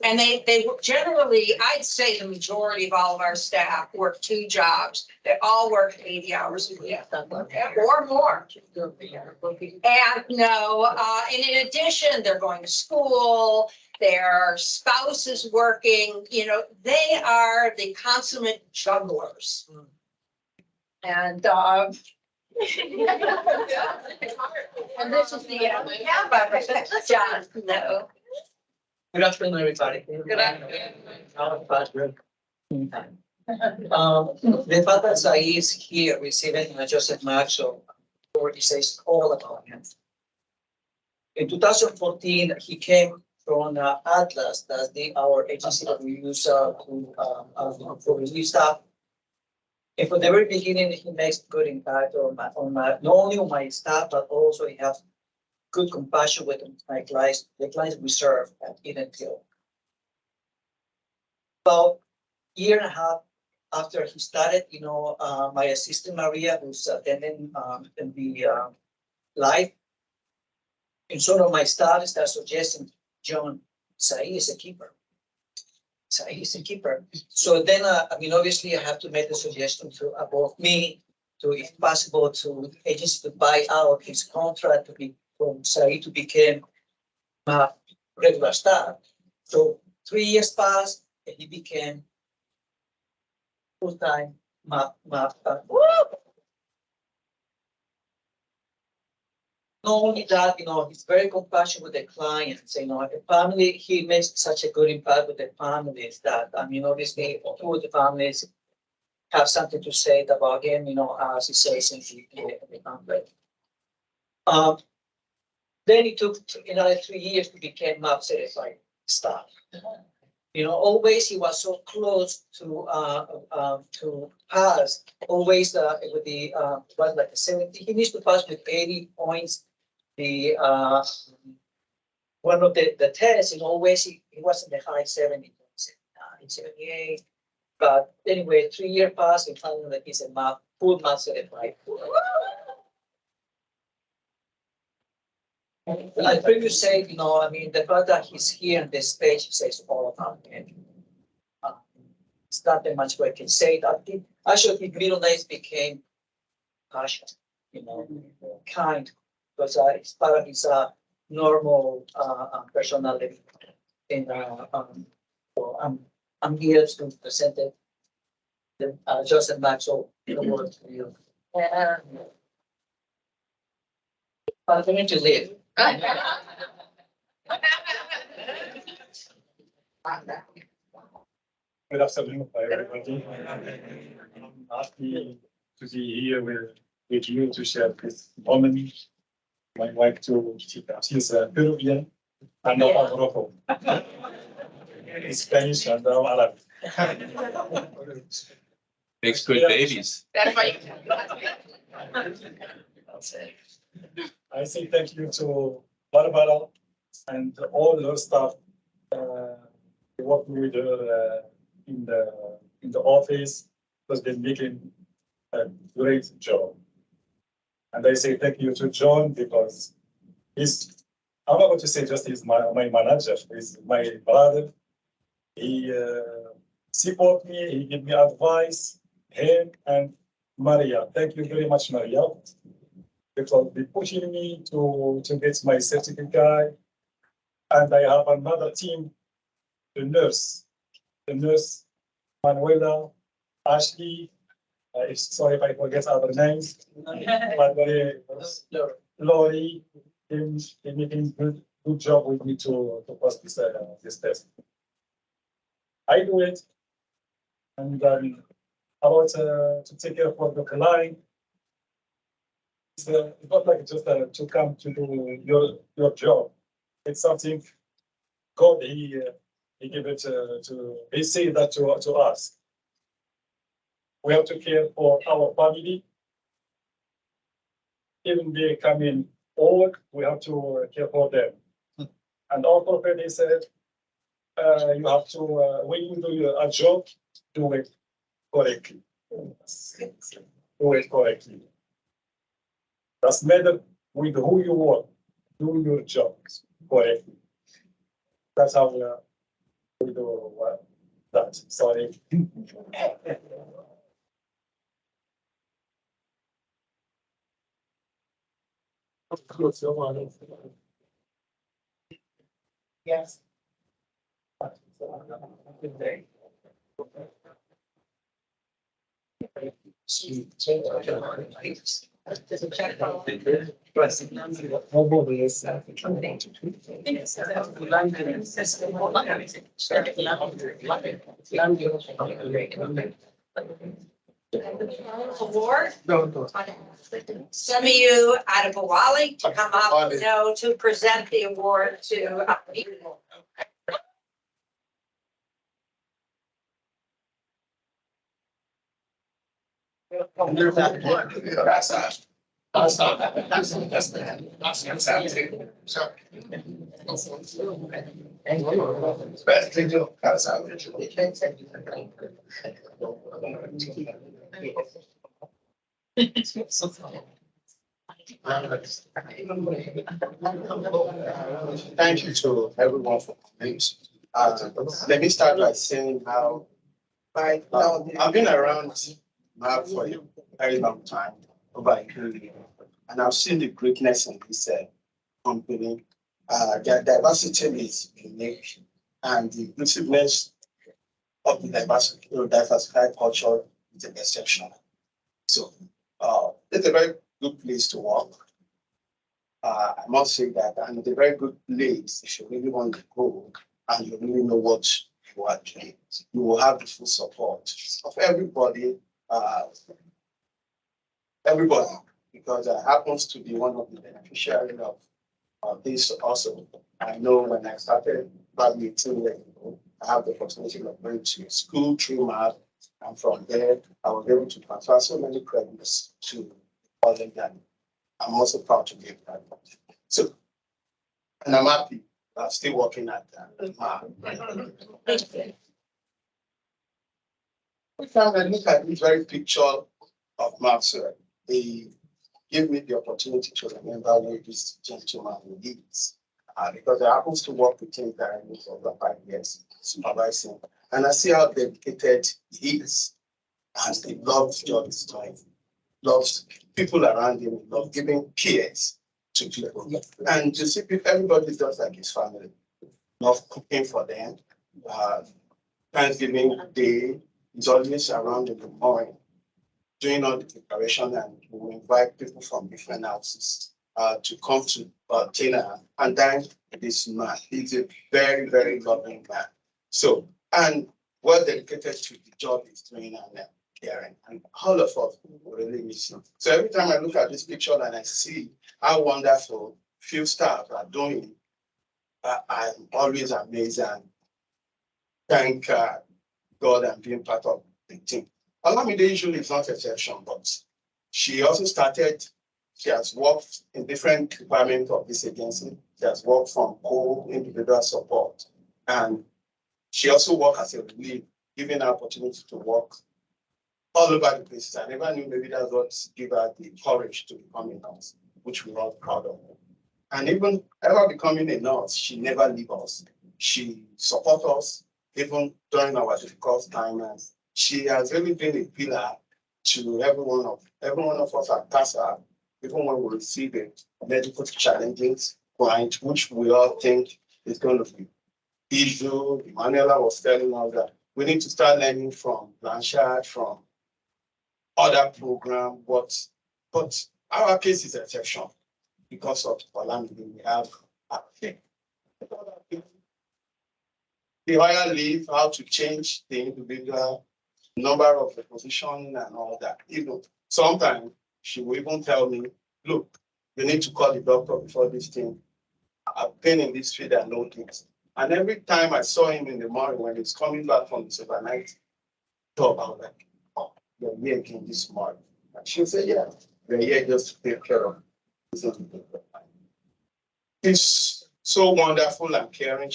and they generally, I'd say the majority of all of our staff work 2 jobs. They all work 80 hours a week or more. And and in addition, they're going to school, their spouse is working, they are the consummate jugglers. And and this is the John. No. Good afternoon, everybody. Good afternoon. The fact that Saeed is here receiving Joseph Maxo Award says all about him. In 2014, he came from Atlas, that's our agency that we use for release staff. And from the very beginning, he makes good impact on my not only on my staff, but also he has good compassion with my clients, the clients we serve at Edenfield. About year and a half after he started, my assistant Maria, who's attending in the live, in sort of my staff started suggesting, John, Saeed is a keeper. Saeed is a keeper. So then, obviously I have to make the suggestion to above me, to, if possible, to agency to buy out his contract to be from Saeed to become regular staff. So 3 years passed and he became full-time MAB. Not only that, he's very compassionate with the clients, the family, he makes such a good impact with the families that, obviously, all the families have something to say about him, as he says in the pamphlet. Then it took another 3 years to become MAB certified staff. Always he was so close to pass. Always with the was like 70. He needs to pass with 80 points. The one of the tests, always he was in the high 70s, in 78. But anyway, 3 year pass, and finally that he's a MAB, full MAB certified. I previously said, the fact that he's here on this stage says all about him. It's not that much what I can say. Actually, his middle names became passion, kind, because it's part of his normal personality. And so I'm here to present the Joseph Maxo Award to you. Continue to live. Good afternoon, everybody. I'm happy to be here with you to share this moment. My wife too, she's a Peruvian and now Morocco. Spanish and now Alabi. Makes good babies. That's why I say thank you to Barbara and all her staff. Working with her in the office has been making a great job. And I say thank you to John because I'm not going to say just he's my manager, he's my brother. He support me, he give me advice, him and Maria. Thank you very much, Maria. Because they pushing me to get my certificate. And I have another team, the nurse Manuela, Ashley, sorry if I forget other names, but Lori, they making good job with me to pass this test. I do it, and about to take care of the client. It's not like just to come to do your job. It's something God he give it he say that to us. We have to care for our family. Even they come in old, we have to care for them. And our prophet he said, you have to when you do a job, do it correctly. Do it correctly. Does matter with who you work, do your job correctly. That's how we do that. Sorry. Yes. Good day. Award. Some of you out of Bawali to come up, to present the award to people. Thank you to everyone for coming. Let me start by saying how I've been around MAB for a very long time, over a period, and I've seen the greatness in this company. Their diversity is unique, and the inclusiveness of the diversified culture is exceptional. So it's a very good place to work. I must say that, and it's a very good place if you really want to go and you really know what you are doing. You will have the full support of everybody, because I happens to be one of the beneficiaries of this also. I know when I started probably 2 years ago, I have the opportunity of going to school through MAB, and from there, I was able to transfer so many credits to college, and I'm also proud to give that. So, and I'm happy. I'm still working at MAB. We found and look at this very picture of MAB, sir. They give me the opportunity to remember where this gentleman is. Because I happen to work with him directly for over 5 years, supervising, and I see how dedicated he is. And he loves job he's doing, loves people around him, loves giving peers to people. And you see, everybody is just like his family. Love cooking for them. Thanksgiving Day, he's always around in the morning, doing all the preparation, and we will invite people from different houses to come to dinner and dine with this man. He's a very, very loving man. So, and well dedicated to the job he's doing and caring. And all of us really miss him. So every time I look at this picture and I see how wonderful few staff are doing, I'm always amazed and thank God and being part of the team. Olamide usually is not an exception, but she also started. She has worked in different departments of this agency. She has worked from co-individual support. And she also worked as a lead, giving her opportunity to work all over the places. I never knew maybe that's what gave her the courage to become a nurse, which we're all proud of. And even ever becoming a nurse, she never leaves us. She supports us, even during our difficult times. She has really been a pillar to every one of us at CASA. Even when we receive a medical challenges client, which we all think is going to be issue. Manuela was telling us that we need to start learning from Blanchard, from other programs, but our case is exceptional because of Olamide. We have the higher leave, how to change the individual number of the position and all that. Even sometimes she will even tell me, look, you need to call the doctor before this thing. I've been in this field and know things. And every time I saw him in the morning when he's coming back from his overnight job, I was like, oh, you're here again this morning. And she'll say, yeah, we're here just to take care of this. He's so wonderful and caring.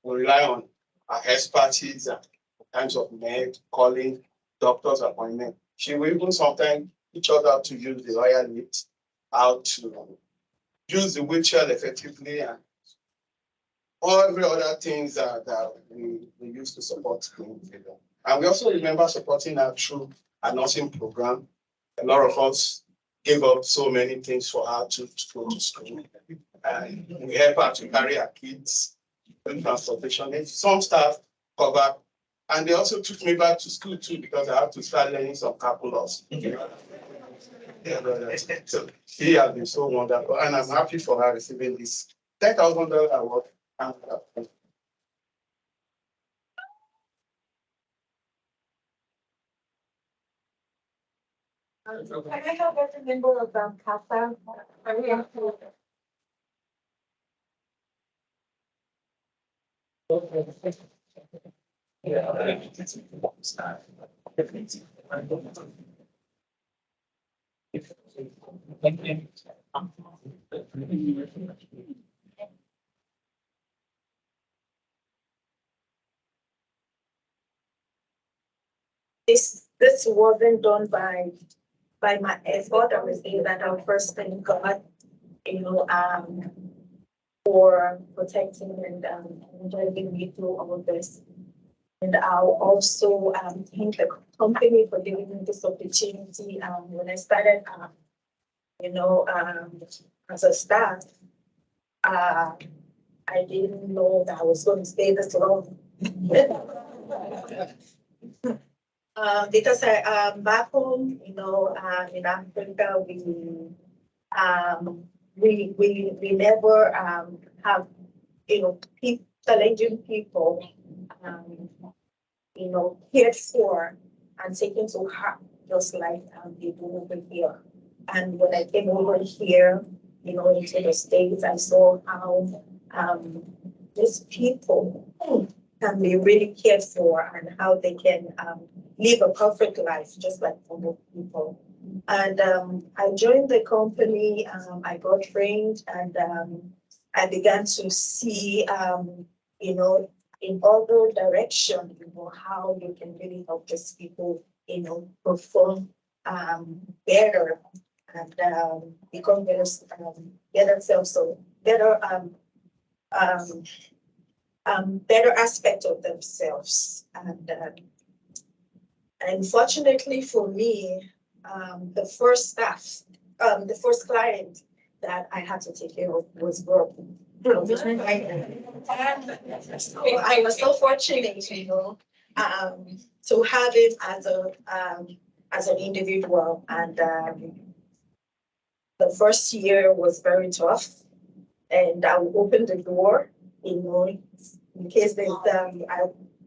We rely on our expertise and times of need, calling, doctor's appointment. She will even sometimes teach us how to use the higher lift, how to use the wheelchair effectively, and every other things that we use to support the individual. And we also remember supporting her through a nursing program. A lot of us gave up so many things for her to go to school. And we help her to carry her kids, transportation. Some staff cover. And they also took me back to school too, because I have to start learning some calculus. So she has been so wonderful, and I'm happy for her receiving this $10,000 award. Can I have every member of CASA? Are we on? This wasn't done by my effort. I was saying that I first thank God, for protecting and driving me through all of this. And I'll also thank the company for giving me this opportunity. When I started, as a staff, I didn't know that I was going to stay this long. Because back home, in Africa, we never have, challenging people, cared for and taken to heart, just like they do over here. And when I came over here, into the States, I saw how these people can be really cared for and how they can live a perfect life, just like other people. And I joined the company, I got trained, and I began to see, in other direction, how you can really help these people, perform better and become better self, so better better aspect of themselves. And unfortunately for me, the first client that I had to take care of was broken. So I was so fortunate, to have him as an individual. And the first year was very tough, and I would open the door, in case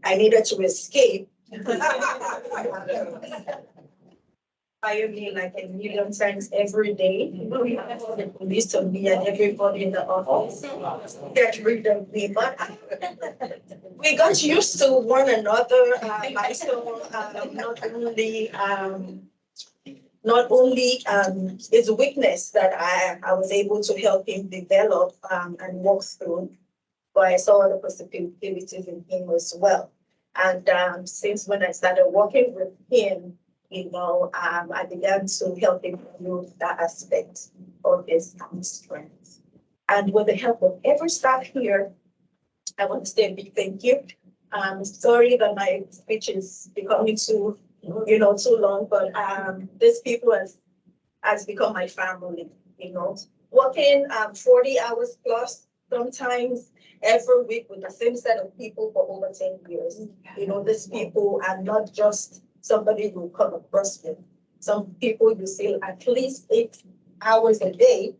I needed to escape. Fire me like a million times every day. The police to me and everybody in the office get rid of me. But we got used to one another. I saw not only his weakness that I was able to help him develop and work through, but I saw the possibilities in him as well. And since when I started working with him, I began to help him build that aspect of his strength. And with the help of every staff here, I want to say a big thank you. I'm sorry that my speech is becoming too long, but these people has become my family, working 40 hours plus, sometimes every week with the same set of people for over 10 years. These people are not just somebody who come across with. Some people you see at least 8 hours a day,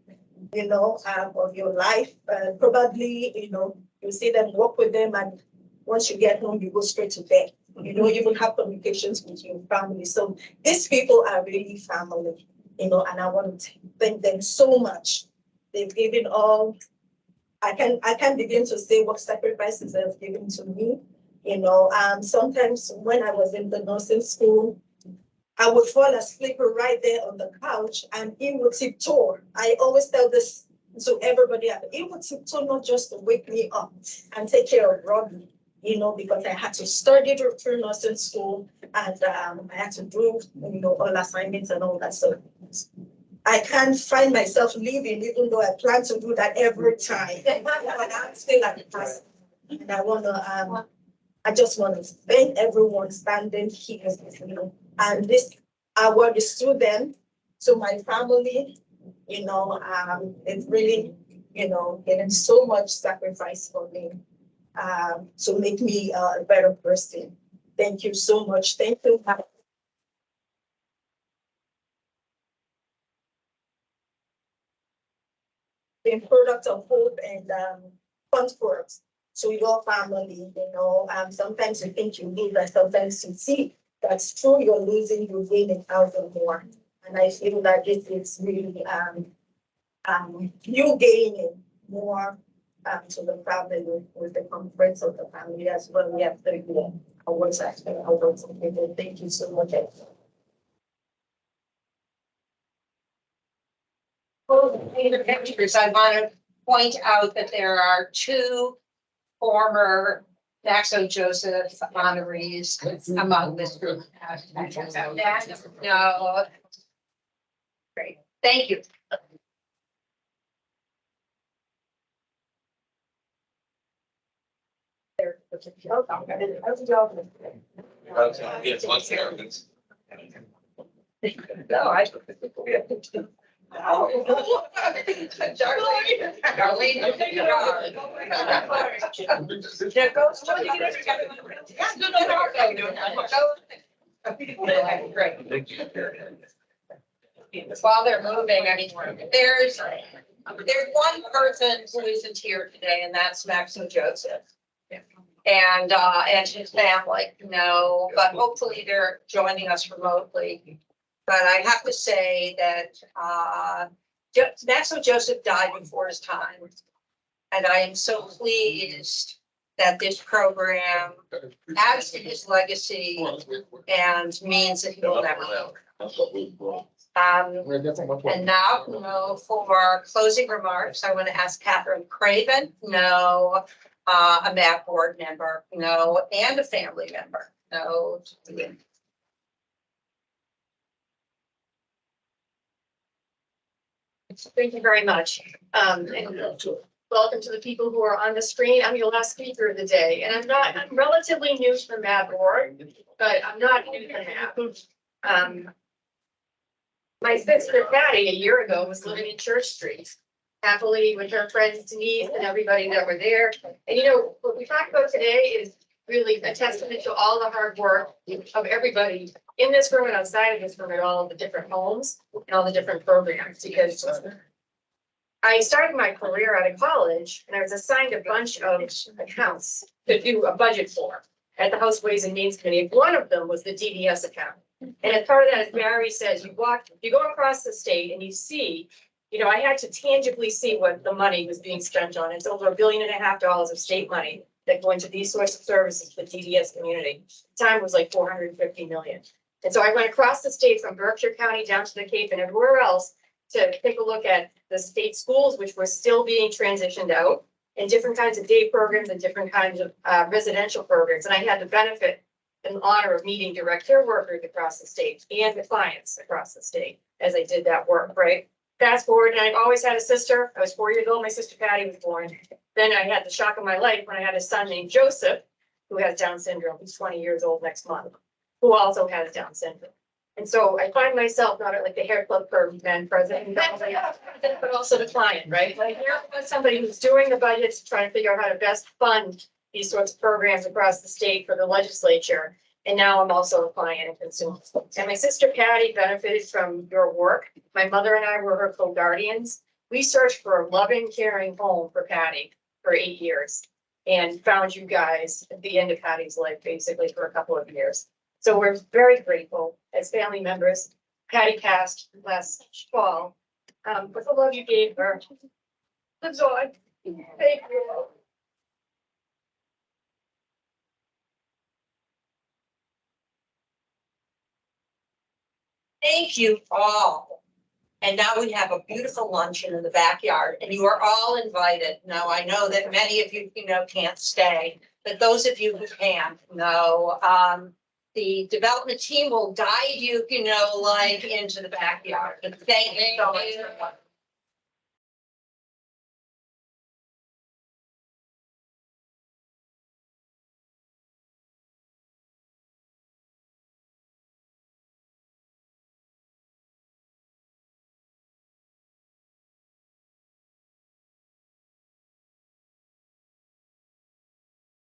of your life. Probably, you see them, work with them, and once you get home, you go straight to bed. You don't even have communications with your family. So these people are really family, and I want to thank them so much. They've given all. I can begin to say what sacrifices they've given to me. Sometimes when I was in the nursing school, I would fall asleep right there on the couch, and he would tiptoe. I always tell this to everybody. He would tiptoe not just to wake me up and take care of Robbie, because I had to study through nursing school, and I had to do, all assignments and all that. So I can't find myself leaving, even though I plan to do that every time. But I'm still at the person. And I just want to thank everyone standing here, and this award is to them, to my family. It's really, getting so much sacrifice for me to make me a better person. Thank you so much. Thank you. The product of hope and comfort to your family. Sometimes you think you lose, and sometimes you see that's true. You're losing, you gain 1,000 more. And I feel that this is really you gaining more to the family with the conference of the family as well. We have 30 awards after awards. Thank you so much. in the pictures, I want to point out that there are two former Maxo Joseph honorees among this group. No. Great, thank you. Yes, one second. No, Darlene, while they're moving, I mean, there's one person who isn't here today, and that's Maxo Joseph. And his family, no, but hopefully they're joining us remotely. But I have to say that Maxo Joseph died before his time. And I am so pleased that this program adds to his legacy and means that he will never know. And now, for closing remarks, I want to ask Catherine Craven, a MAB board member, and a family member, Thank you very much. And welcome to the people who are on the screen. I'm your last speaker of the day, and I'm relatively new to the MABWorks, but I'm not new to MAB. My sister Patty a year ago was living in Church Street, happily with her friends Denise and everybody that were there. And what we talked about today is really a testament to all the hard work of everybody in this room and outside of this room at all of the different homes and all the different programs. Because I started my career out of college and I was assigned a bunch of accounts to do a budget for at the House Ways and Means Committee. One of them was the DDS account. And as part of that, as Barry says, you go across the state and you see, I had to tangibly see what the money was being spent on. It's over $1.5 billion of state money that go into these sorts of services for the DDS community. The time was like 450 million. And so I went across the state from Berkshire County down to the Cape and everywhere else to take a look at the state schools, which were still being transitioned out, and different kinds of day programs and different kinds of residential programs. And I had the benefit and honor of meeting direct care workers across the state and the clients across the state as I did that work, right? Fast forward, and I've always had a sister. I was 4 years old. My sister Patty was born. Then I had the shock of my life when I had a son named Joseph, who has Down syndrome. He's 20 years old next month, who also has Down syndrome. And so I find myself not like the hair club for men president, but also the client, right? Like here was somebody who's doing the budgets, trying to figure out how to best fund these sorts of programs across the state for the legislature. And now I'm also a client and consumer. And my sister Patty benefited from your work. My mother and I were her co-guardians. We searched for a loving, caring home for Patty for 8 years and found you guys at the end of Patty's life, basically for a couple of years. So we're very grateful as family members. Patty passed last fall, but the love you gave her lives on. Thank you. Thank you all. And now we have a beautiful luncheon in the backyard and you are all invited. Now, I know that many of you, can't stay, but those of you who can, the development team will guide you, into the backyard. But thank you so much.